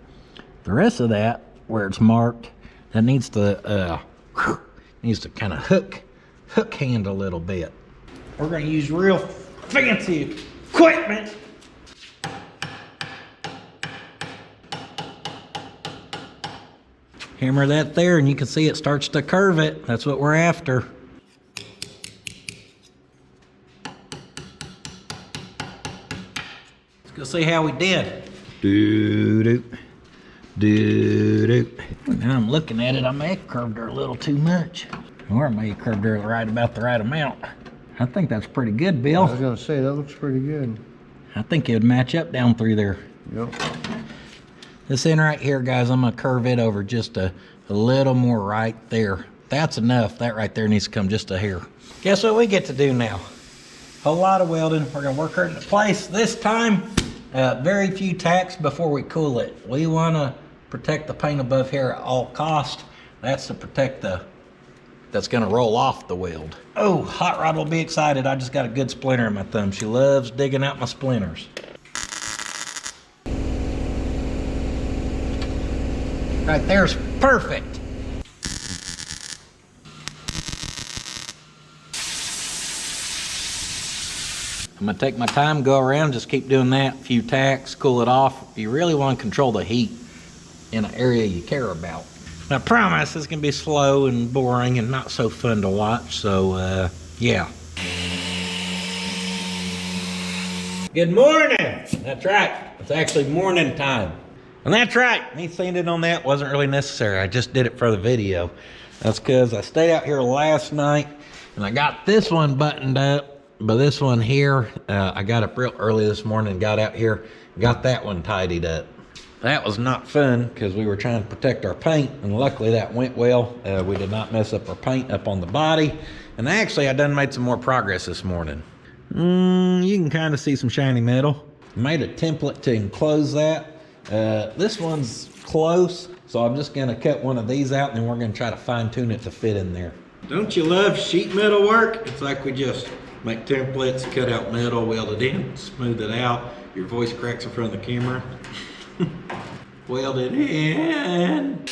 The rest of that, where it's marked, that needs to kind of hook hand a little bit. We're going to use real fancy equipment. Hammer that there and you can see it starts to curve it. That's what we're after. Let's go see how we did. Doo-doo. Doo-doo. Now I'm looking at it, I may have curved her a little too much. Or I may have curved her about the right amount. I think that's pretty good, Bill. I was gonna say, that looks pretty good. I think it would match up down through there. Yep. This end right here, guys, I'm gonna curve it over just a little more right there. That's enough. That right there needs to come just a hair. Guess what we get to do now? Whole lot of welding. We're gonna work her into place. This time, very few tacks before we cool it. We wanna protect the paint above here at all cost. That's to protect that's gonna roll off the weld. Oh, Hot Rod will be excited. I just got a good splinter in my thumb. She loves digging out my splinters. Right there's perfect. I'm gonna take my time, go around, just keep doing that, a few tacks, cool it off. You really want to control the heat in an area you care about. And I promise it's gonna be slow and boring and not so fun to watch, so yeah. Good morning! That's right, it's actually morning time. And that's right, me saying it on that wasn't really necessary. I just did it for the video. That's because I stayed out here last night and I got this one buttoned up, but this one here, I got up real early this morning and got out here, got that one tidied up. That was not fun because we were trying to protect our paint, and luckily that went well. We did not mess up our paint up on the body. And actually, I done made some more progress this morning. You can kind of see some shiny metal. Made a template to enclose that. This one's close, so I'm just gonna cut one of these out and then we're gonna try to fine tune it to fit in there. Don't you love sheet metal work? It's like we just make templates, cut out metal, weld it in, smooth it out. Your voice cracks in front of the camera. Weld it in.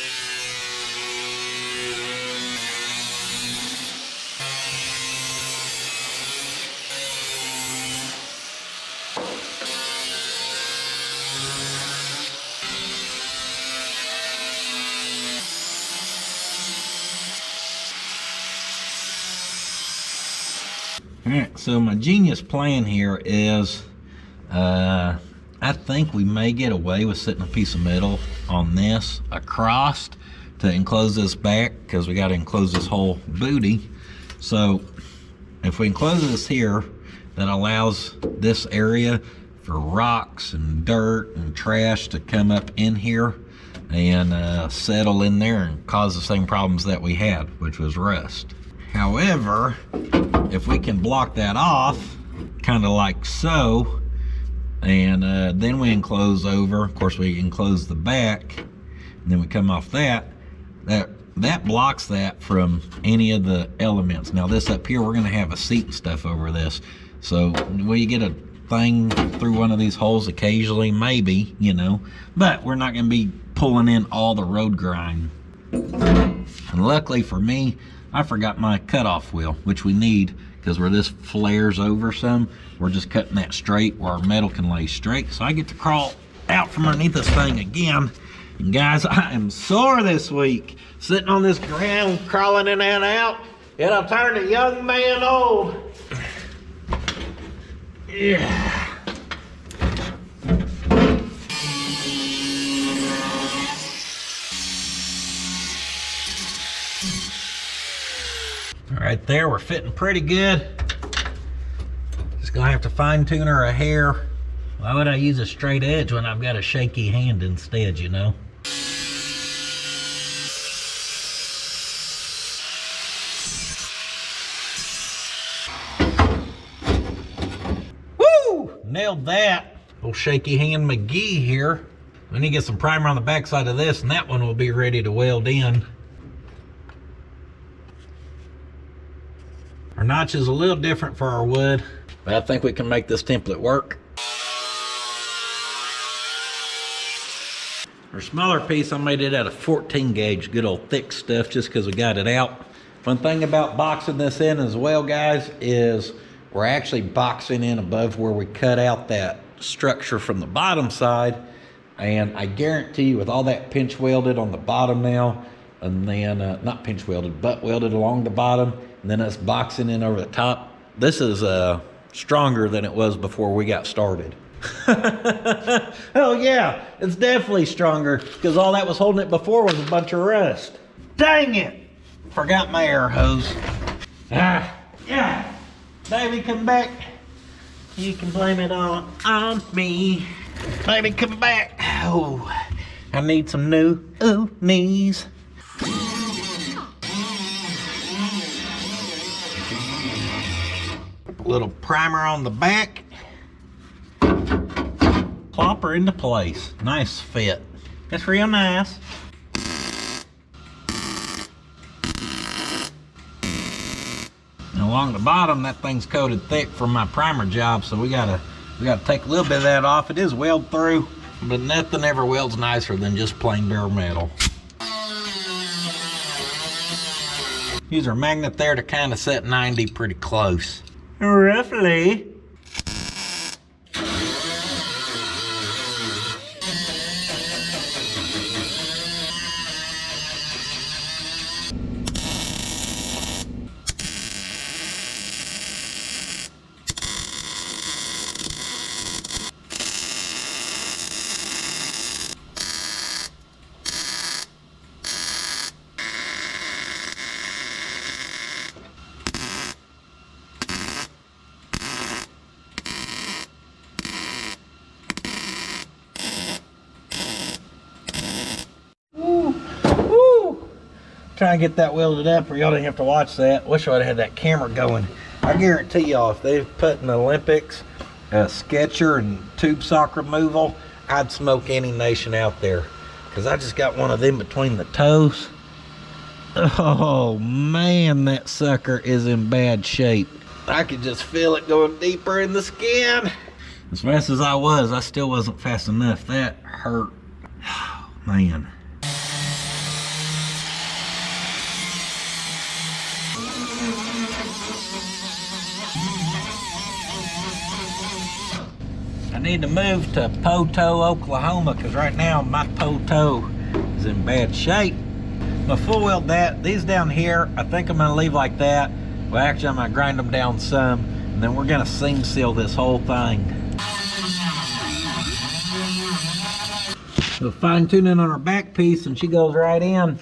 Alright, so my genius plan here is, I think we may get away with setting a piece of metal on this across to enclose this back, because we got to enclose this whole booty. So if we enclose this here, that allows this area for rocks and dirt and trash to come up in here and settle in there and cause the same problems that we had, which was rust. However, if we can block that off, kind of like so, and then we enclose over, of course we enclose the back, and then we come off that blocks that from any of the elements. Now this up here, we're gonna have a seat and stuff over this. So will you get a thing through one of these holes occasionally? Maybe, you know, but we're not gonna be pulling in all the road grind. And luckily for me, I forgot my cutoff wheel, which we need, because where this flares over some, we're just cutting that straight where our metal can lay straight. So I get to crawl out from underneath this thing again. And guys, I am sore this week. Sitting on this ground, crawling in and out, and I've turned a young man old. Yeah. Right there, we're fitting pretty good. Just gonna have to fine tune her a hair. Why would I use a straight edge when I've got a shaky hand instead, you know? Woo! Nailed that. Old shaky hand McGee here. We need to get some primer on the backside of this, and that one will be ready to weld in. Our notch is a little different for our wood, but I think we can make this template work. Our smaller piece, I made it out of 14 gauge, good old thick stuff, just because we got it out. One thing about boxing this in as well, guys, is we're actually boxing in above where we cut out that structure from the bottom side. And I guarantee you, with all that pinch welded on the bottom now, and then, not pinch welded, butt welded along the bottom, and then us boxing in over the top, this is stronger than it was before we got started. Oh yeah, it's definitely stronger, because all that was holding it before was a bunch of rust. Dang it! Forgot my air hose. Yeah, baby, come back. You can blame it on me. Baby, come back. Oh, I need some new knees. Little primer on the back. Plop her into place. Nice fit. That's real nice. And along the bottom, that thing's coated thick from my primer job, so we gotta take a little bit of that off. It is weld through, but nothing ever welds nicer than just plain bare metal. Use our magnet there to kind of set 90 pretty close. Roughly. Try and get that welded up, or y'all didn't have to watch that. Wish I would have had that camera going. I guarantee y'all, if they've put in the Olympics sketcher and tube sock removal, I'd smoke any nation out there, because I just got one of them between the toes. Oh man, that sucker is in bad shape. I could just feel it going deeper in the skin. As fast as I was, I still wasn't fast enough. That hurt. Oh, man. I need to move to Poto, Oklahoma, because right now my Poto is in bad shape. I'm gonna full weld that. These down here, I think I'm gonna leave like that. Well, actually, I'm gonna grind them down some, and then we're gonna seam seal this whole thing. So fine tuning on our back piece, and she goes right in.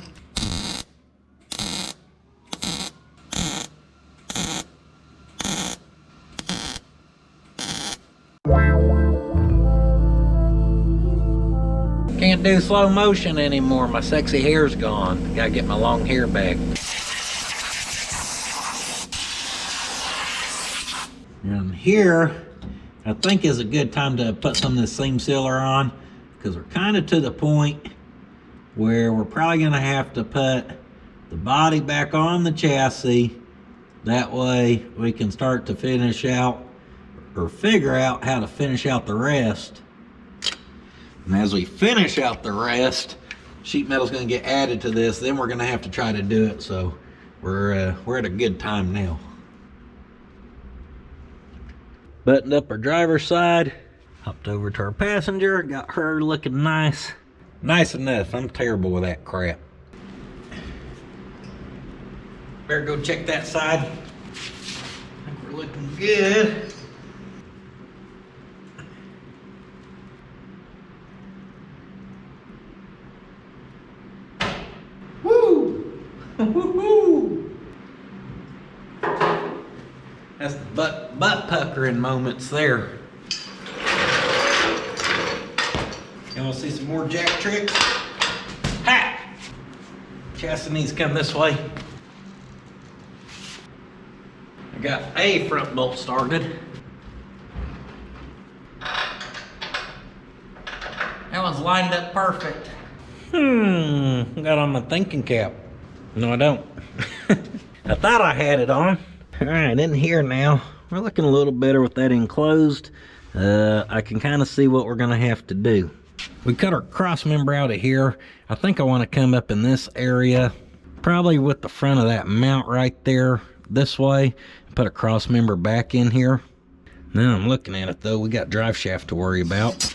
Can't do slow motion anymore. My sexy hair's gone. Gotta get my long hair back. And here, I think is a good time to put some of this seam sealer on, because we're kind of to the point where we're probably gonna have to put the body back on the chassis. That way we can start to finish out, or figure out how to finish out the rest. And as we finish out the rest, sheet metal's gonna get added to this, then we're gonna have to try to do it. So we're at a good time now. Buttoned up our driver's side, hopped over to our passenger, got her looking nice. Nice enough. I'm terrible with that crap. Better go check that side. I think we're looking good. Woo! Woo-hoo-hoo! That's the butt puckering moments there. You want to see some more jack tricks? Ha! Chassis needs to come this way. I got a front bolt started. Now one's lined up perfect. Got on my thinking cap. No, I don't. I thought I had it on. All right, in here now, we're looking a little better with that enclosed. I can kind of see what we're gonna have to do. We cut our cross member out of here. I think I want to come up in this area, probably with the front of that mount right there this way, and put a cross member back in here. Now I'm looking at it though, we got drive shaft to worry about.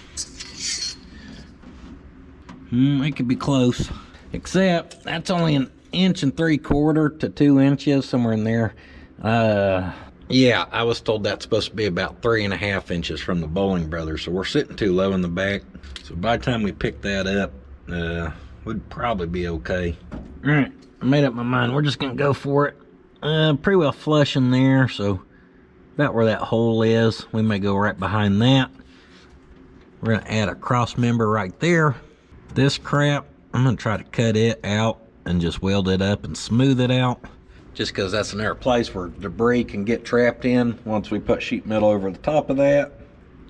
It could be close, except that's only 1 3/4 to 2 inches, somewhere in there. Yeah, I was told that's supposed to be about 3.5 inches from the Bowling Brothers, so we're sitting too low in the back. So by the time we pick that up, we'd probably be okay. All right, I made up my mind. We're just gonna go for it. Pretty well flush in there, so about where that hole is, we may go right behind that. We're gonna add a cross member right there. This crap, I'm gonna try to cut it out and just weld it up and smooth it out, just because that's another place where debris can get trapped in once we put sheet metal over the top of that.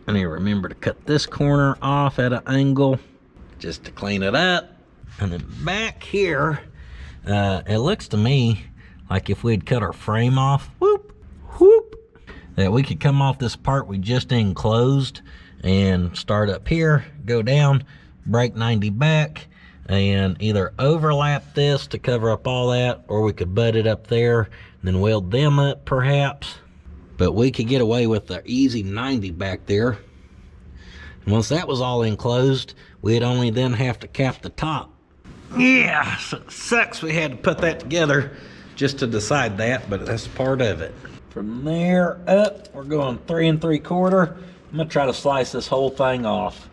I need to remember to cut this corner off at an angle just to clean it up. And then back here, it looks to me like if we'd cut our frame off, whoop, whoop, that we could come off this part we just enclosed and start up here, go down, break 90 back, and either overlap this to cover up all that, or we could butt it up there and then weld them up perhaps. But we could get away with the easy 90 back there. And once that was all enclosed, we'd only then have to cap the top. Yeah, so it sucks we had to put that together just to decide that, but that's part of it. From there up, we're going 3 3/4. I'm gonna try to slice this whole thing off.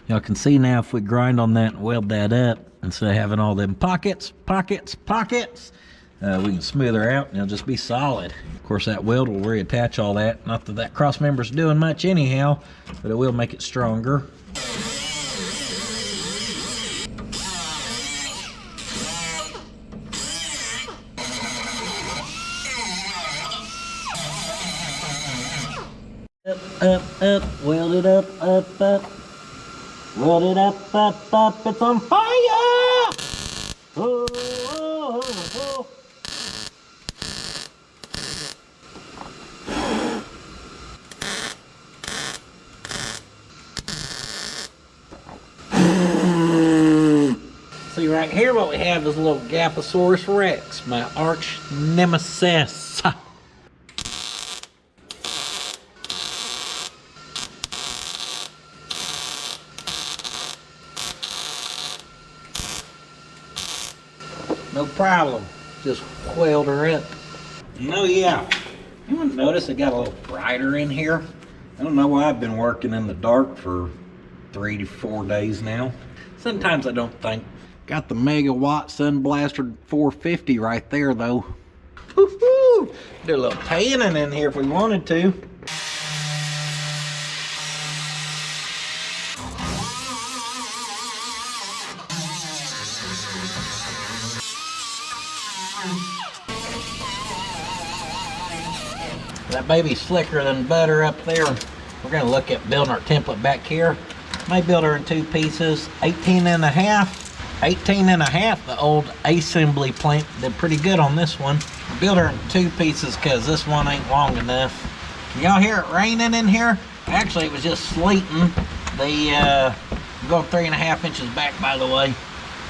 Y'all can see now if we grind on that and weld that up, instead of having all them pockets, we can smooth her out and it'll just be solid. Of course, that weld will reattach all that. Not that that cross member's doing much anyhow, but it will make it stronger. Up, weld it up, weld it up, it's on fire! Oh, oh, oh, oh. See right here what we have is a little Gaposaurus Rex, my arch nemesis. No problem. Just weld her up. No, yeah. You notice it got a little brighter in here? I don't know why I've been working in the dark for 3 to 4 days now. Sometimes I don't think. Got the Megawatt Sun Blaster 450 right there though. Woo-hoo! Do a little tanning in here if we wanted to. That baby's slicker than butter up there. We're gonna look at building our template back here. May build her in 2 pieces, 18.5. 18.5, the old assembly plant did pretty good on this one. Build her in 2 pieces because this one ain't long enough. Can y'all hear it raining in here? Actually, it was just sleeting. I'm going 3.5 inches back, by the way,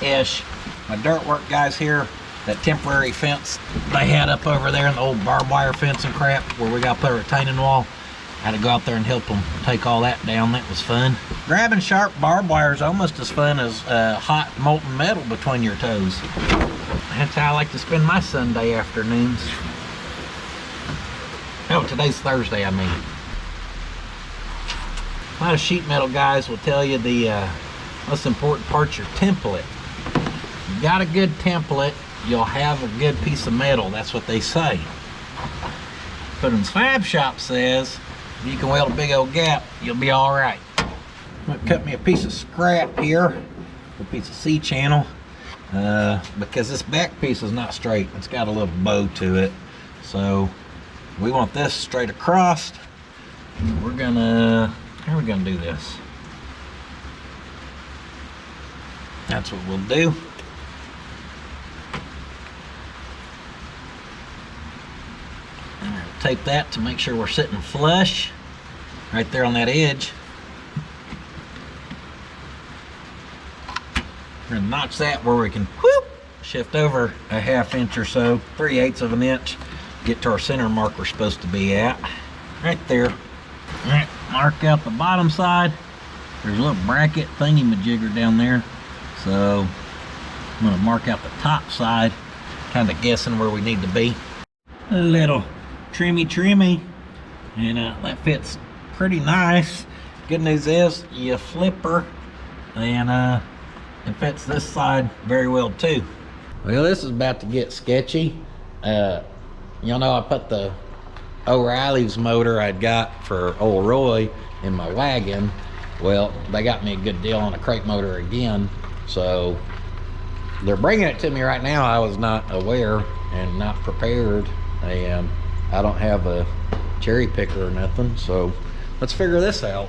ish. My dirt work guys here, that temporary fence they had up over there in the old barbed wire fence and crap where we got to put a retaining wall. I had to go out there and help them take all that down. That was fun. Grabbing sharp barbed wire is almost as fun as hot molten metal between your toes. That's how I like to spend my Sunday afternoons. Oh, today's Thursday, I mean. A lot of sheet metal guys will tell you the most important part's your template. You got a good template, you'll have a good piece of metal. That's what they say. Puddins.fab.shop says if you can weld a big old gap, you'll be all right. I'm gonna cut me a piece of scrap here, a piece of C-channel, because this back piece is not straight. It's got a little bow to it. So we want this straight across. We're gonna, how are we gonna do this? That's what we'll do. And I'll tape that to make sure we're sitting flush right there on that edge. We're gonna notch that where we can whoop, shift over a 1/2 inch or so, 3/8 of an inch, get to our center mark we're supposed to be at. Right there. All right, mark out the bottom side. There's a little bracket thingy-majigger down there. So I'm gonna mark out the top side, kind of guessing where we need to be. A little trimmy, and that fits pretty nice. Good news is you flip her, and it fits this side very well too. Well, this is about to get sketchy. Y'all know I put the O'Reilly's motor I'd got for old Roy in my wagon. Well, they got me a good deal on a crate motor again. So they're bringing it to me right now. I was not aware and not prepared, and I don't have a cherry picker or nothing. So let's figure this out.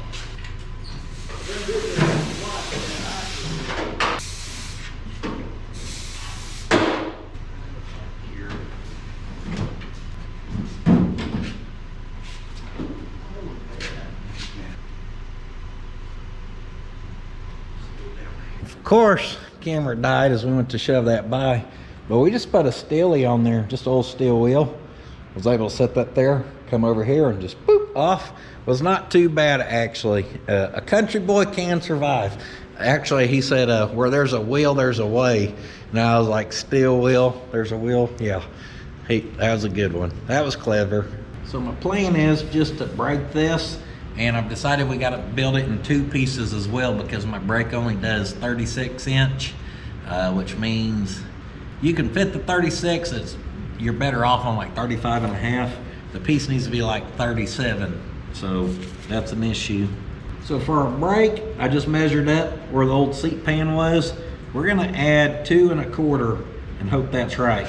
Of course, camera died as we went to shove that by, but we just put a steely on there, just an old steel wheel. Was able to set that there, come over here and just boop off. Was not too bad actually. A country boy can survive. Actually, he said, where there's a wheel, there's a way. And I was like, steel wheel, there's a wheel. Yeah, that was a good one. That was clever. So my plan is just to break this, and I've decided we got to build it in 2 pieces as well, because my brake only does 36 inch, which means you can fit the 36. You're better off on like 35 and a half. The piece needs to be like 37, so that's an issue. So for our brake, I just measured up where the old seat pan was. We're gonna add 2 1/4 and hope that's right.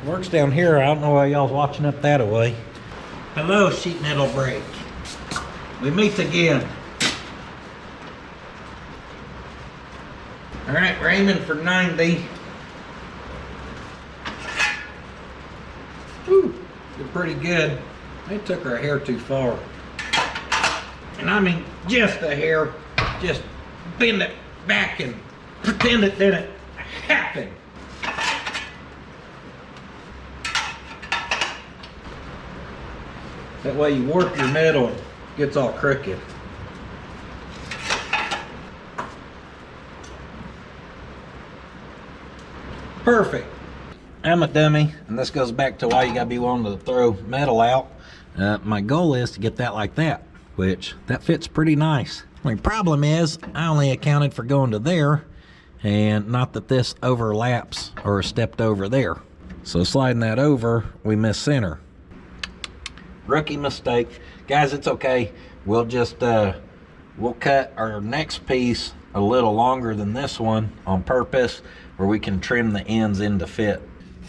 Works down here. I don't know why y'all's watching up that way. Hello, sheet metal brake. We meet again. All right, we're aiming for 90. Whew, did pretty good. They took her a hair too far. And I mean, just a hair. Just bend it back and pretend it didn't happen. That way you warp your metal and it gets all crooked. Perfect. I'm a dummy, and this goes back to why you gotta be willing to throw metal out. My goal is to get that like that, which that fits pretty nice. My problem is I only accounted for going to there, and not that this overlaps or stepped over there. So sliding that over, we miss center. Rookie mistake. Guys, it's okay. We'll just, we'll cut our next piece a little longer than this one on purpose, where we can trim the ends in to fit.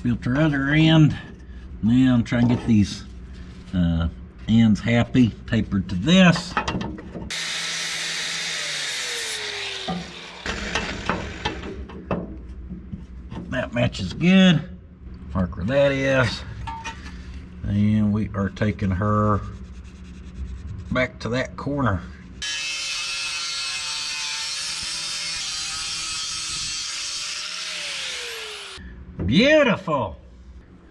Built our other end. Now I'm trying to get these ends happy, tapered to this. That matches good. Mark where that is. And we are taking her back to that corner. Beautiful.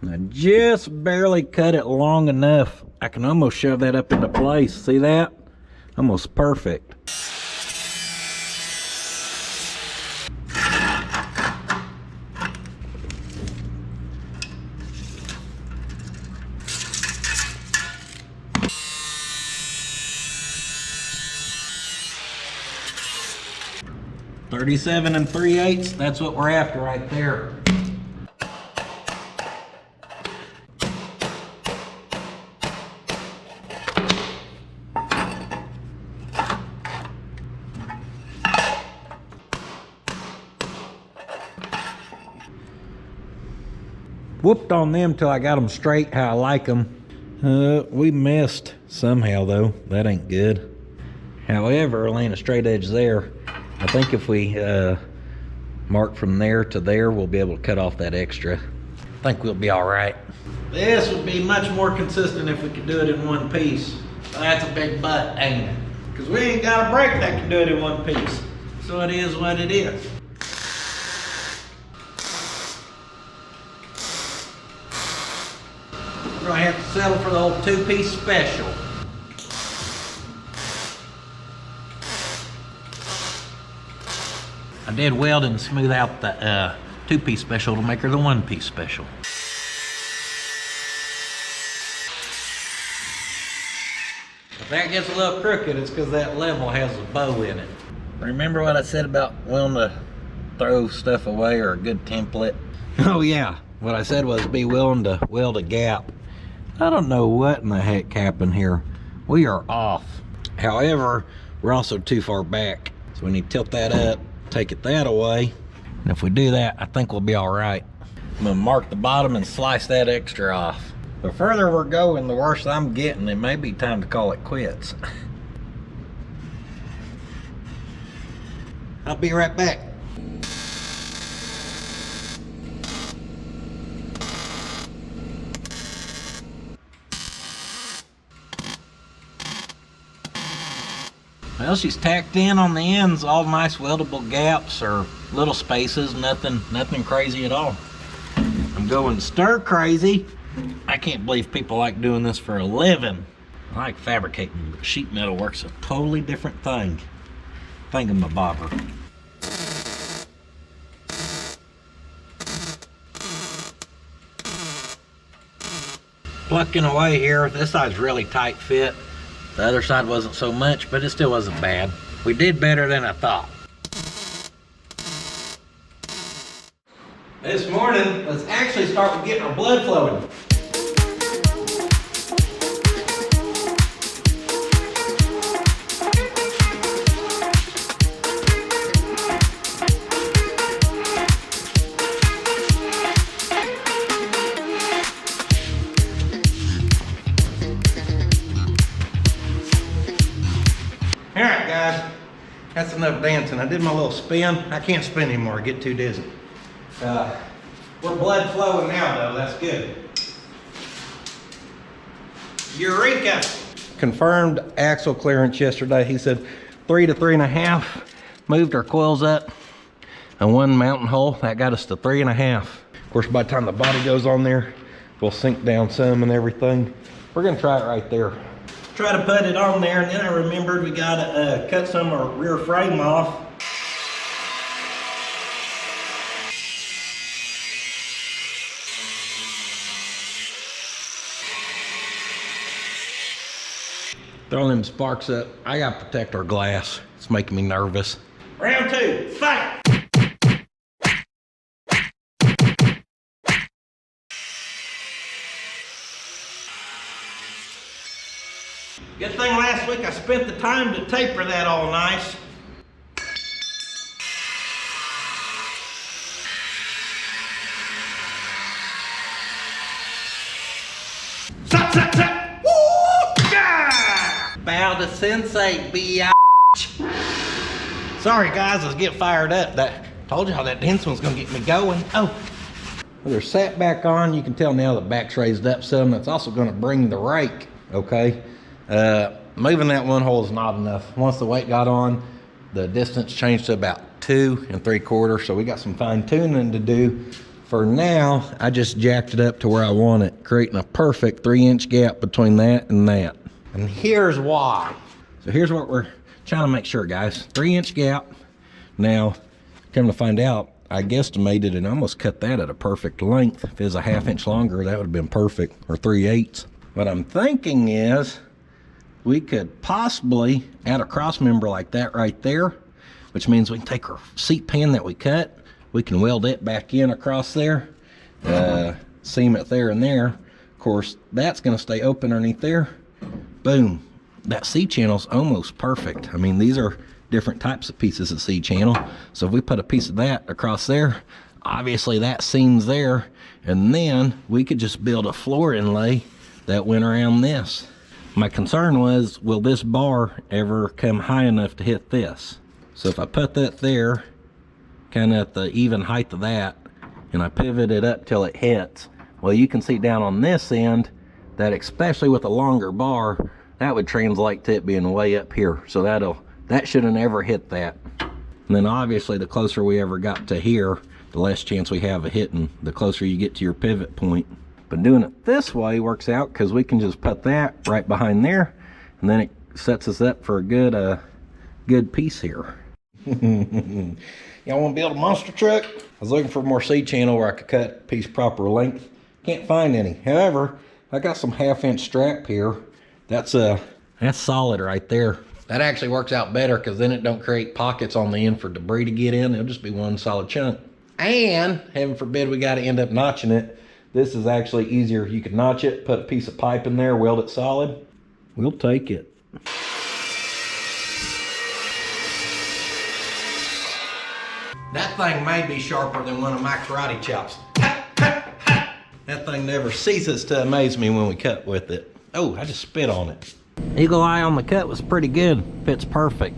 I just barely cut it long enough. I can almost shove that up into place. See that? Almost perfect. .37 3/8, that's what we're after right there. Whooped on them till I got them straight how I like them. We missed somehow though. That ain't good. However, laying a straight edge there, I think if we mark from there to there, we'll be able to cut off that extra. I think we'll be all right. This would be much more consistent if we could do it in one piece. That's a big butt, ain't it? Because we ain't got a brake that can do it in one piece. So it is what it is. We're gonna have to settle for the old 2-piece special. I did weld and smooth out the 2-piece special to make her the 1-piece special. If that gets a little crooked, it's because that level has a bow in it. Remember what I said about willing to throw stuff away or a good template? Oh yeah, what I said was be willing to weld a gap. I don't know what in the heck happened here. We are off. However, we're also too far back. So we need to tilt that up, take it that away. And if we do that, I think we'll be all right. I'm gonna mark the bottom and slice that extra off. The further we're going, the worse I'm getting. It may be time to call it quits. I'll be right back. Well, she's tacked in on the ends, all nice weldable gaps or little spaces, nothing crazy at all. I'm going stir crazy. I can't believe people like doing this for a living. I like fabricating, but sheet metal works a totally different thing. Thingamabobber. Plucking away here. This side's really tight fit. The other side wasn't so much, but it still wasn't bad. We did better than I thought. This morning, let's actually start with getting our blood flowing. All right, guys, that's enough dancing. I did my little spin. I can't spin anymore, I get too dizzy. We're blood flowing now though, that's good. Eureka! Confirmed axle clearance yesterday. He said 3 to 3.5. Moved our coils up and one mountain hole. That got us to 3.5. Of course, by the time the body goes on there, we'll sink down some and everything. We're gonna try it right there. Try to put it on there, and then I remembered we gotta cut some of our rear frame off. Throwing them sparks up. I gotta protect our glass. It's making me nervous. Round 2, fight! Good thing last week I spent the time to taper that all nice. Suck, suck, suck! Woo! Yeah! Bow to sensei, biatch. Sorry guys, let's get fired up. Told y'all that dense one's gonna get me going. Oh. Well, they're sat back on. You can tell now the back's raised up some. That's also gonna bring the rake, okay? Moving that one hole is not enough. Once the weight got on, the distance changed to about 2 3/4, so we got some fine tuning to do. For now, I just jacked it up to where I want it, creating a perfect 3-inch gap between that and that. And here's why. So here's what we're trying to make sure, guys. 3-inch gap. Now, come to find out, I guesstimated and almost cut that at a perfect length. If it was a 1/2 inch longer, that would have been perfect, or 3/8. What I'm thinking is, we could possibly add a cross member like that right there, which means we can take our seat pan that we cut, we can weld it back in across there, seam it there and there. Of course, that's gonna stay open underneath there. Boom. That C-channel's almost perfect. I mean, these are different types of pieces of C-channel. So if we put a piece of that across there, Obviously that seam's there, and then we could just build a floor inlay that went around this. My concern was, will this bar ever come high enough to hit this? So if I put that there, kind of at the even height of that, and I pivot it up till it hits, well, you can see down on this end that, especially with a longer bar, that would translate to it being way up here. So that shouldn't ever hit that. And then obviously the closer we ever got to here, the less chance we have of hitting, the closer you get to your pivot point. But doing it this way works out because we can just put that right behind there, and then it sets us up for a good piece here. Y'all want to build a monster truck? I was looking for more seed channel where I could cut a piece proper length. Can't find any. However, I got some 1/2-inch strap here. That's solid right there. That actually works out better because then it don't create pockets on the end for debris to get in. It'll just be one solid chunk. And heaven forbid we got to end up notching it. This is actually easier. You can notch it, put a piece of pipe in there, weld it solid. We'll take it. That thing may be sharper than one of my karate chops. That thing never ceases to amaze me when we cut with it. Oh, I just spit on it. Eagle eye on the cut was pretty good. Fits perfect.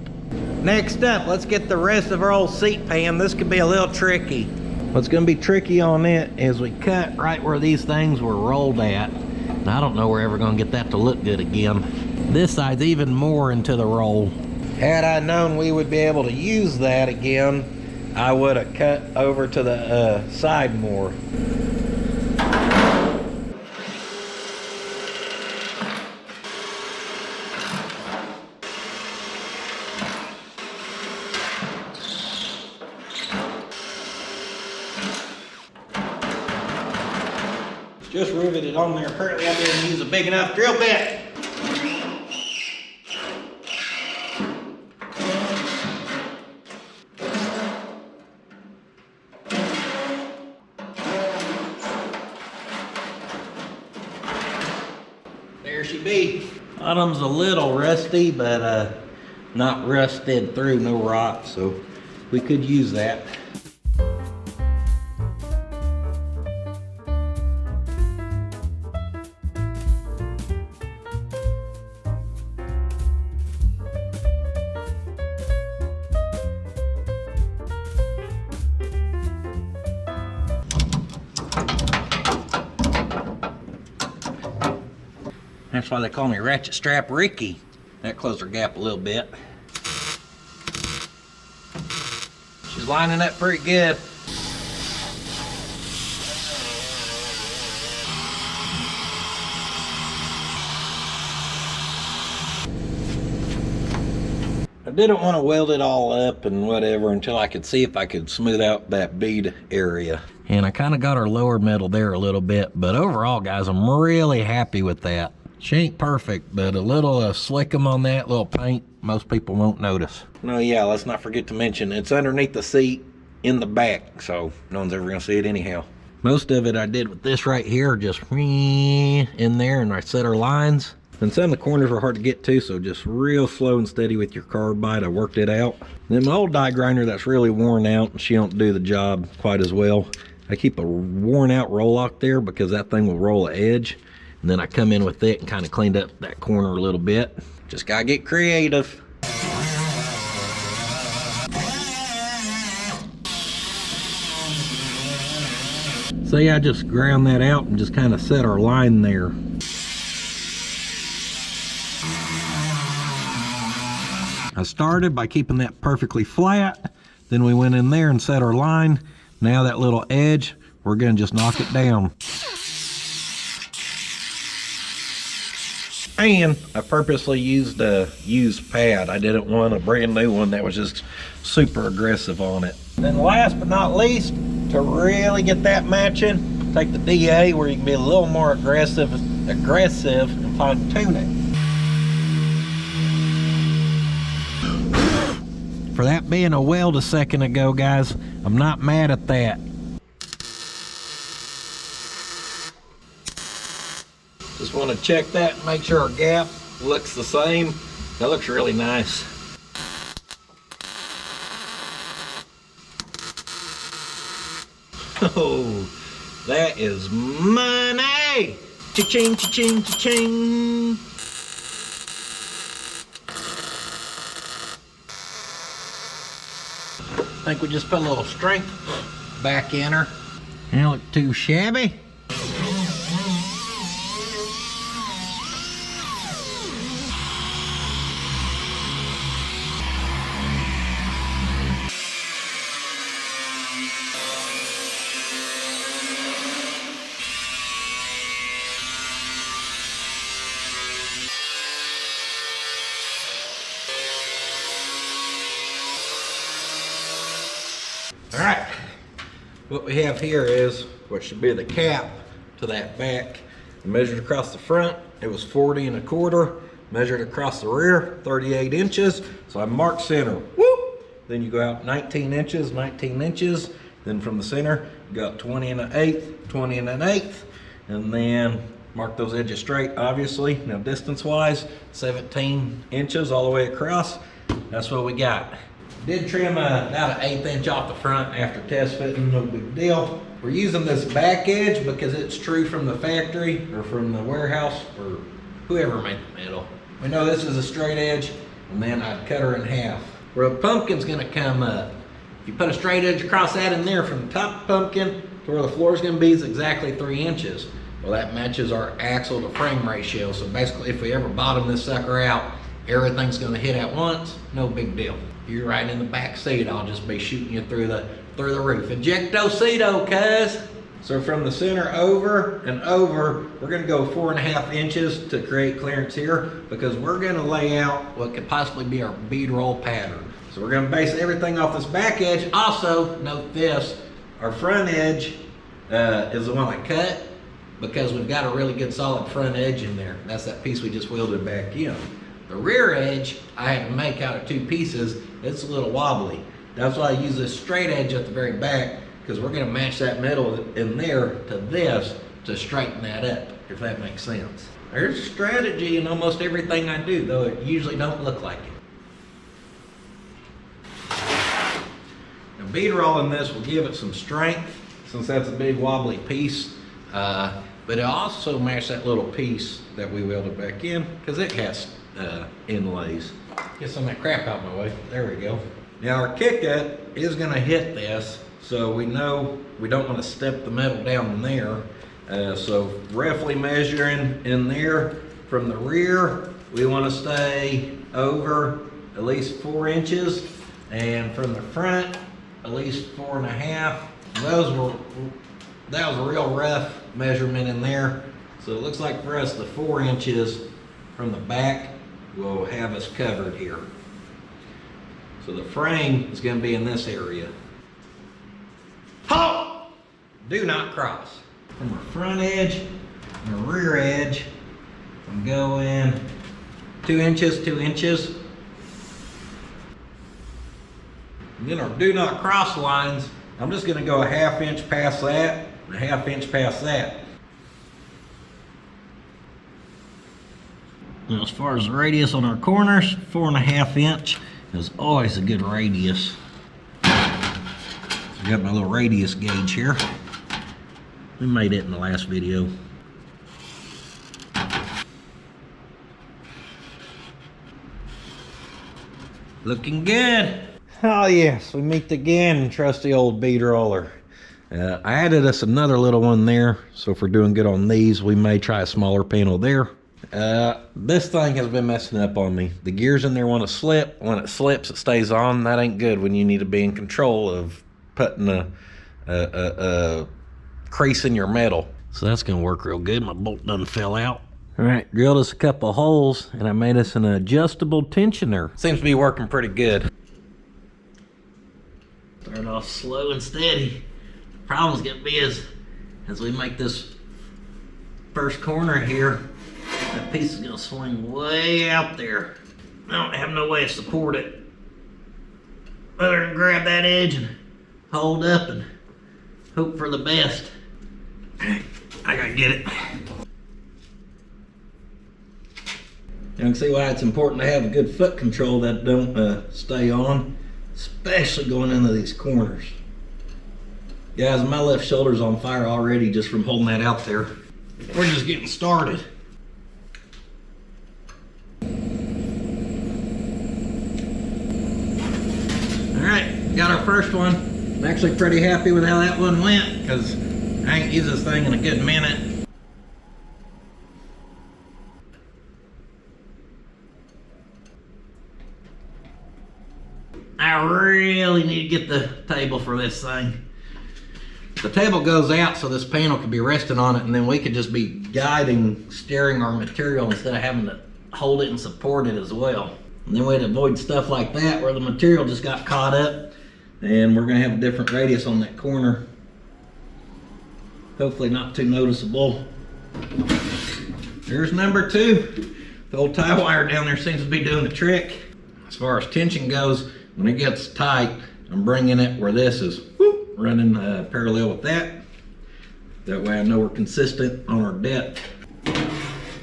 Next up, let's get the rest of our old seat pan. This could be a little tricky. What's gonna be tricky on it is we cut right where these things were rolled at. And I don't know we're ever gonna get that to look good again. This side's even more into the roll. Had I known we would be able to use that again, I would have cut over to the side more. Just riveted on there. Apparently I didn't use a big enough drill bit. There she be. Bottom's a little rusty, but not rusted through, no rot, so we could use that. That's why they call me Ratchet Strap Ricky. That closed her gap a little bit. She's lining up pretty good. I didn't want to weld it all up and whatever until I could see if I could smooth out that bead area. And I kind of got our lower metal there a little bit, but overall, guys, I'm really happy with that. She ain't perfect, but a little slickum on that, little paint, most people won't notice. No, yeah, let's not forget to mention, it's underneath the seat in the back, so no one's ever gonna see it anyhow. Most of it I did with this right here, just in there, and I set our lines. And some of the corners were hard to get to, so just real slow and steady with your carbide, I worked it out. Then my old die grinder that's really worn out, and she don't do the job quite as well. I keep a worn out roll lock there because that thing will roll an edge. And then I come in with it and kind of cleaned up that corner a little bit. Just gotta get creative. So yeah, I just ground that out and just kind of set our line there. I started by keeping that perfectly flat. Then we went in there and set our line. Now that little edge, we're gonna just knock it down. And I purposely used a used pad. I didn't want a brand new one that was just super aggressive on it. Then last but not least, to really get that matching, take the DA where you can be a little more aggressive and fine tune it. For that being a weld a second ago, guys, I'm not mad at that. Just want to check that and make sure our gap looks the same. That looks really nice. Oh, that is money! Cha-ching, cha-ching, cha-ching! I think we just put a little strength back in her. Don't look too shabby. All right, what we have here is what should be the cap to that back. Measured across the front, it was 40 1/4. Measured across the rear, 38 inches. So I marked center, whoop! Then you go out 19 inches, 19 inches. Then from the center, you go out 20 1/8, 20 1/8. And then mark those edges straight, obviously. Now distance-wise, 17 inches all the way across. That's what we got. Did trim about 1/8 inch off the front after test fitting, no big deal. We're using this back edge because it's true from the factory or from the warehouse or whoever made the metal. We know this is a straight edge, and then I'd cut her in half. Where the pumpkin's gonna come up. If you put a straight edge across that in there from the top of the pumpkin to where the floor's gonna be is exactly 3 inches. Well, that matches our axle to frame ratio. So basically, if we ever bottom this sucker out, everything's gonna hit at once, no big deal. You're right in the back seat, I'll just be shooting you through the roof. Ejecto-cedo, cuz. So from the center over and over, we're gonna go 4 1/2 inches to create clearance here because we're gonna lay out what could possibly be our bead roll pattern. So we're gonna base everything off this back edge. Also, note this, our front edge is the one I cut because we've got a really good solid front edge in there. That's that piece we just welded back in. The rear edge, I had to make out of 2 pieces. It's a little wobbly. That's why I use this straight edge at the very back because we're gonna match that metal in there to this to straighten that up, if that makes sense. There's a strategy in almost everything I do, though it usually don't look like it. Now bead rolling this will give it some strength since that's a big wobbly piece, but it also match that little piece that we welded back in because it has inlays. Get some of that crap out of my way. There we go. Now our kick up is gonna hit this, so we know we don't want to step the metal down in there. So roughly measuring in there from the rear, we want to stay over at least 4 inches, and from the front, at least 4 1/2. That was a real rough measurement in there. So it looks like for us the 4 inches from the back will have us covered here. So the frame is going to be in this area. Halt! Do not cross. From the front edge and the rear edge, I'm going 2 inches, 2 inches. And then our do not cross lines, I'm just going to go a 1/2 inch past that and a 1/2 inch past that. Now, as far as the radius on our corners, 4 1/2 inch is always a good radius. I got my little radius gauge here. We made it in the last video. Looking good. Oh yes, we meet again, trusty old bead roller. I added us another little one there, so if we're doing good on these, we may try a smaller panel there. This thing has been messing up on me. The gears in there want to slip. When it slips, it stays on. That ain't good when you need to be in control of putting a crease in your metal. So that's gonna work real good. My bolt done fell out. All right, drilled us a couple of holes and I made us an adjustable tensioner. Seems to be working pretty good. Start off slow and steady. Problem's gonna be as we make this first corner here, that piece is gonna swing way out there. I don't have no way to support it other than grab that edge and hold up and hope for the best. I gotta get it. You can see why it's important to have a good foot control that don't stay on, especially going into these corners. Guys, my left shoulder's on fire already just from holding that out there. We're just getting started. All right, got our first one. I'm actually pretty happy with how that one went because I ain't used this thing in a good minute. I really need to get the table for this thing. The table goes out so this panel can be resting on it, and then we could just be guiding, steering our material instead of having to hold it and support it as well. And then we'd avoid stuff like that where the material just got caught up, and we're gonna have a different radius on that corner. Hopefully not too noticeable. There's number 2. The old tie wire down there seems to be doing the trick. As far as tension goes, when it gets tight, I'm bringing it where this is running parallel with that. That way I know we're consistent on our depth.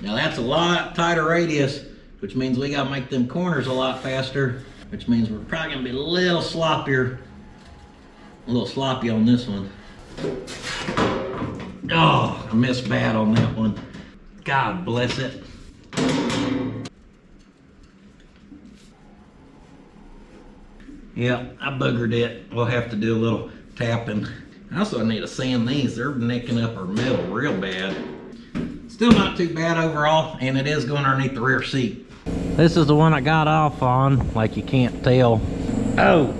Now that's a lot tighter radius, which means we gotta make them corners a lot faster, which means we're probably gonna be a little sloppier, a little sloppy on this one. Oh, I missed bad on that one. God bless it. Yeah, I boogered it. We'll have to do a little tapping. I also need to sand these. They're nicking up our metal real bad. Still not too bad overall, and it is going underneath the rear seat. This is the one I got off on, like you can't tell. Oh,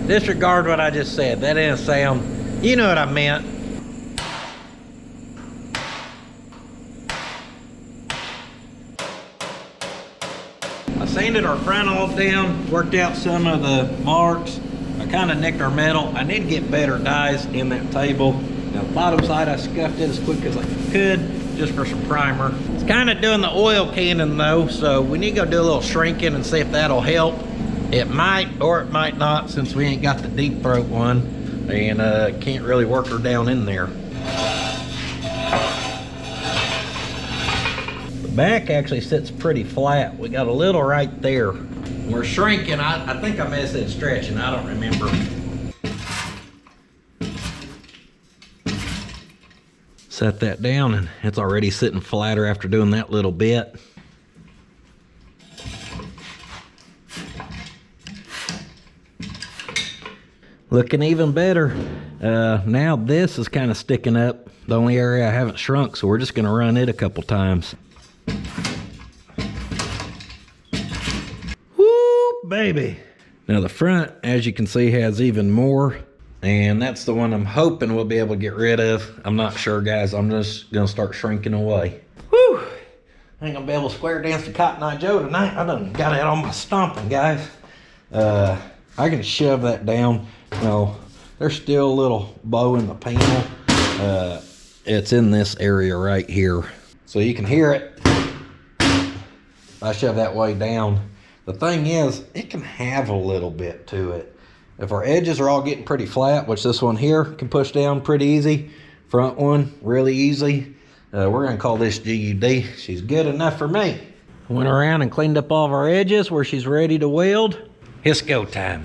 disregard what I just said. That didn't sound, you know what I meant. I sanded our front all down, worked out some of the marks. I kind of nicked our metal. I need to get better dies in that table. Now the bottom side I scuffed it as quick as I could just for some primer. It's kind of doing the oil cannon though, so we need to go do a little shrinking and see if that'll help. It might or it might not, since we ain't got the deep throat one and can't really work her down in there. The back actually sits pretty flat. We got a little right there. We're shrinking. I think I may have said stretching. I don't remember. Set that down and it's already sitting flatter after doing that little bit. Looking even better. Now this is kind of sticking up. The only area I haven't shrunk, so we're just gonna run it a couple times. Baby. Now the front, as you can see, has even more, and that's the one I'm hoping we'll be able to get rid of. I'm not sure, guys. I'm just gonna start shrinking away. Whew! I ain't gonna be able to square dance to Cotton Eye Joe tonight. I done got it on my stomping, guys. I can shove that down. No, there's still a little bow in the panel. It's in this area right here, so you can hear it. I shove that way down. The thing is, it can have a little bit to it. If our edges are all getting pretty flat, which this one here can push down pretty easy, front one really easy, we're gonna call this GUD. She's good enough for me. Went around and cleaned up all of our edges where she's ready to weld. It's go time.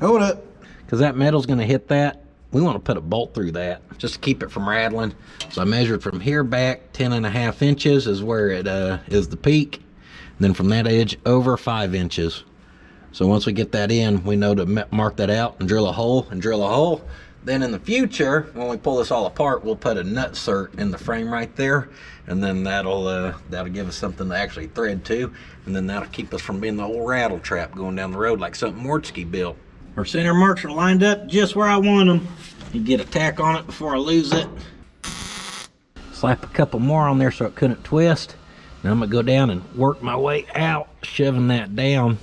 Hold up. Because that metal's gonna hit that. We want to put a bolt through that just to keep it from rattling. So I measured from here back 10.5 inches is where it is the peak. Then from that edge over 5 inches. So once we get that in, we know to mark that out and drill a hole and drill a hole. Then in the future, when we pull this all apart, we'll put a nut cert in the frame right there, and then that'll give us something to actually thread to, and then that'll keep us from being the old rattle trap going down the road like something Mortsky built. Our center marks are lined up just where I want them. You get a tack on it before I lose it. Slap a couple more on there so it couldn't twist. Now I'm gonna go down and work my way out, shoving that down.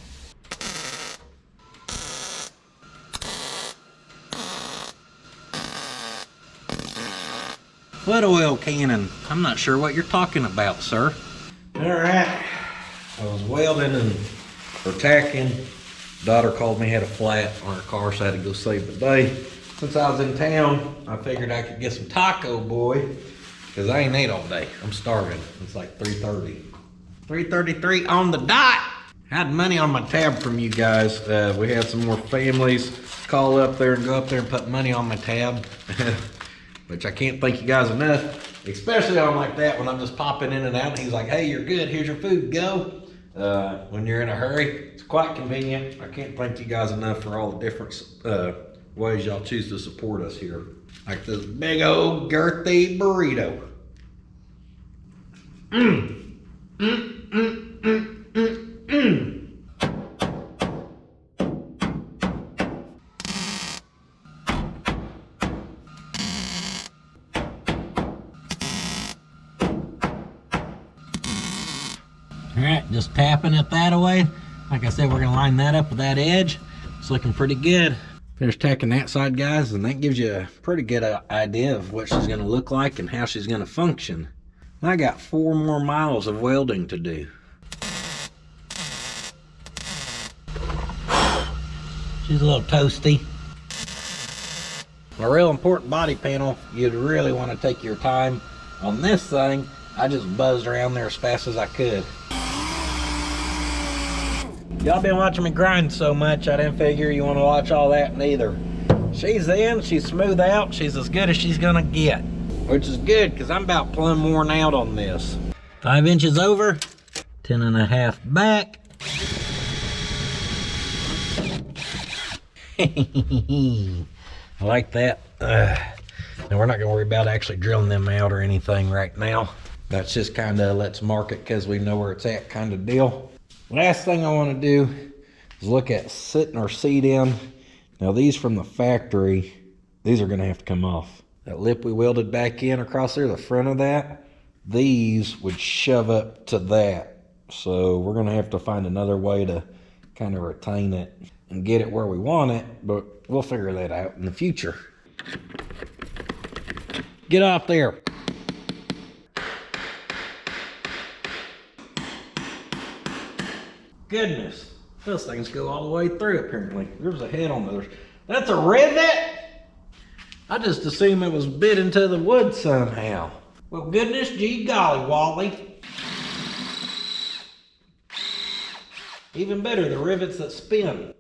What oil cannon? I'm not sure what you're talking about, sir. All right, I was welding or tacking. Daughter called me, had a flat on her car, so I had to go save the day. Since I was in town, I figured I could get some taco, boy. Because I ain't ate all day. I'm starving. It's like 3:30. 3:33 on the dot. Had money on my tab from you guys. We had some more families call up there and go up there and put money on my tab, which I can't thank you guys enough, especially on like that when I'm just popping in and out and he's like, hey, you're good, here's your food, go. When you're in a hurry, it's quite convenient. I can't thank you guys enough for all the different ways y'all choose to support us here. Like this big old girthy burrito. All right, just tapping it that way. Like I said, we're gonna line that up with that edge. It's looking pretty good. Finish tacking that side, guys, and that gives you a pretty good idea of what she's gonna look like and how she's gonna function. I got 4 more miles of welding to do. She's a little toasty. A real important body panel, you'd really want to take your time. On this thing, I just buzzed around there as fast as I could. Y'all been watching me grind so much, I didn't figure you want to watch all that neither. She's in, she's smooth out, she's as good as she's gonna get. Which is good, because I'm about plumb worn out on this. 5 inches over, 10.5 back. I like that. And we're not gonna worry about actually drilling them out or anything right now. That's just kind of let's mark it because we know where it's at kind of deal. Last thing I want to do is look at sitting our seat in. Now these from the factory, these are gonna have to come off. That lip we welded back in across there, the front of that, these would shove up to that. So we're gonna have to find another way to kind of retain it and get it where we want it, but we'll figure that out in the future. Get off there. Goodness, those things go all the way through apparently. There's a head on those. That's a rivet? I just assumed it was bit into the wood somehow. Well, goodness gee golly, Wally. Even better, the rivets that spin.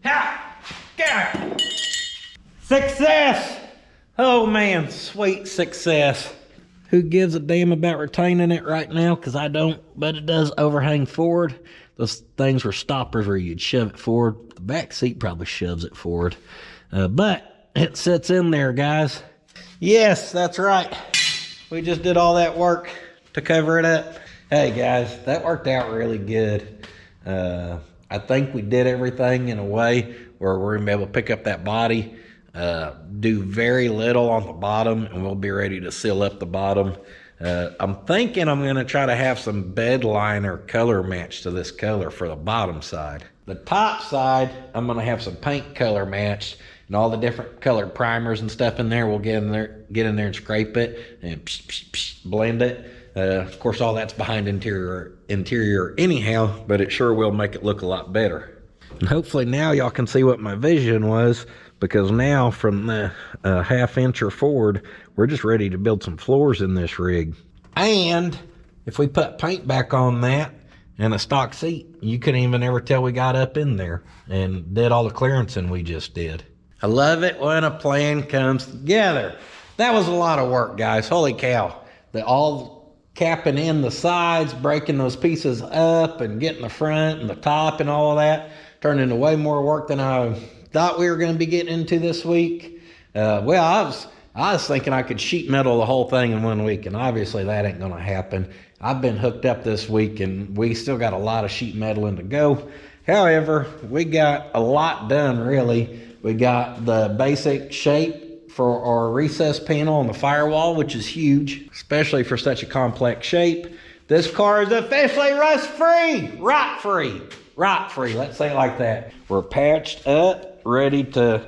Ha! Got it! Success! Oh man, sweet success. Who gives a damn about retaining it right now? Because I don't, but it does overhang forward. Those things were stoppers where you'd shove it forward. The back seat probably shoves it forward. But it sits in there, guys. Yes, that's right. We just did all that work to cover it up. Hey guys, that worked out really good. I think we did everything in a way where we're gonna be able to pick up that body, do very little on the bottom, and we'll be ready to seal up the bottom. I'm thinking I'm gonna try to have some bed liner color match to this color for the bottom side. The top side, I'm gonna have some paint color matched, and all the different colored primers and stuff in there. We'll get in there and scrape it and blend it. Of course, all that's behind interior anyhow, but it sure will make it look a lot better. And hopefully now y'all can see what my vision was, because now from the half incher forward, we're just ready to build some floors in this rig. And if we put paint back on that and a stock seat, you couldn't even ever tell we got up in there and did all the clearancing we just did. I love it when a plan comes together. That was a lot of work, guys. Holy cow. All capping in the sides, breaking those pieces up and getting the front and the top and all of that turned into way more work than I thought we were going to be getting into this week. Well, I was thinking I could sheet metal the whole thing in 1 week, and obviously that ain't going to happen. I've been hooked up this week, and we still got a lot of sheet metaling to go. However, we got a lot done, really. We got the basic shape for our recess panel on the Firewall, which is huge, especially for such a complex shape. This car is officially rust-free, rot-free, let's say it like that. We're patched up, ready to,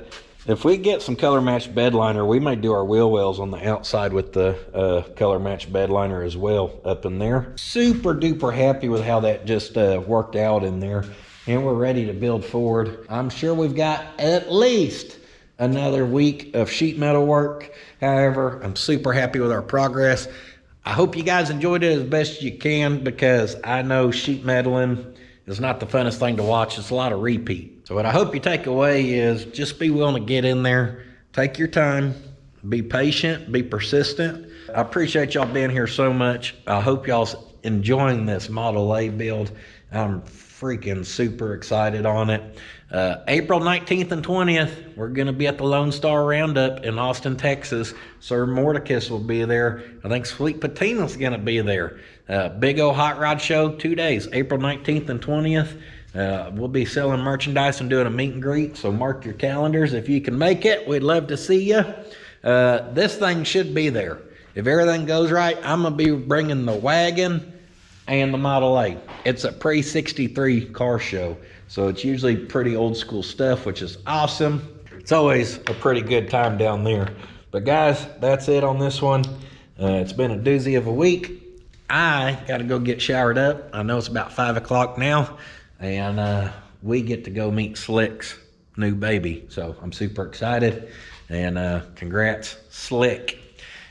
if we get some color matched bed liner, we may do our wheel wells on the outside with the color matched bed liner as well up in there. Super duper happy with how that just worked out in there. And we're ready to build forward. I'm sure we've got at least another week of sheet metal work. However, I'm super happy with our progress. I hope you guys enjoyed it as best you can, because I know sheet metaling is not the funnest thing to watch. It's a lot of repeat. So what I hope you take away is just be willing to get in there, take your time, be patient, be persistent. I appreciate y'all being here so much. I hope y'all's enjoying this Model A build. I'm freaking super excited on it. April 19th and 20th, we're going to be at the Lone Star Roundup in Austin, Texas. Sir Mordecus will be there. I think Sweet Patina's going to be there. Big old hot rod show, 2 days, April 19th and 20th. We'll be selling merchandise and doing a meet and greet, so mark your calendars if you can make it. We'd love to see you. This thing should be there. If everything goes right, I'm going to be bringing the wagon and the Model A. It's a pre-63 car show, so it's usually pretty old school stuff, which is awesome. It's always a pretty good time down there. But guys, that's it on this one. It's been a doozy of a week. I got to go get showered up. I know it's about 5 o'clock now, and we get to go meet Slick's new baby. So I'm super excited, and congrats, Slick.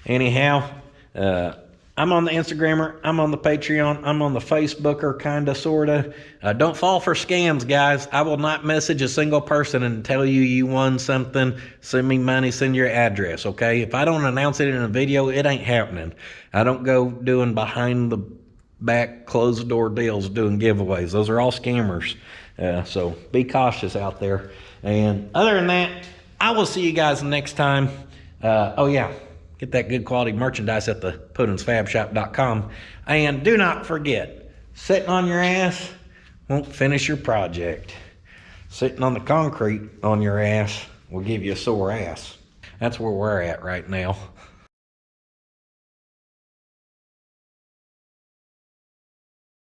Anyhow, I'm on the Instagrammer, I'm on the Patreon, I'm on the Facebooker, kinda, sorta. Don't fall for scams, guys. I will not message a single person and tell you you won something, send me money, send your address, okay? If I don't announce it in a video, it ain't happening. I don't go doing behind the back, closed door deals doing giveaways. Those are all scammers. So be cautious out there. And other than that, I will see you guys next time. Oh yeah. Get that good quality merchandise at the puddins.fab.shop. And do not forget, sitting on your ass won't finish your project. Sitting on the concrete on your ass will give you a sore ass. That's where we're at right now.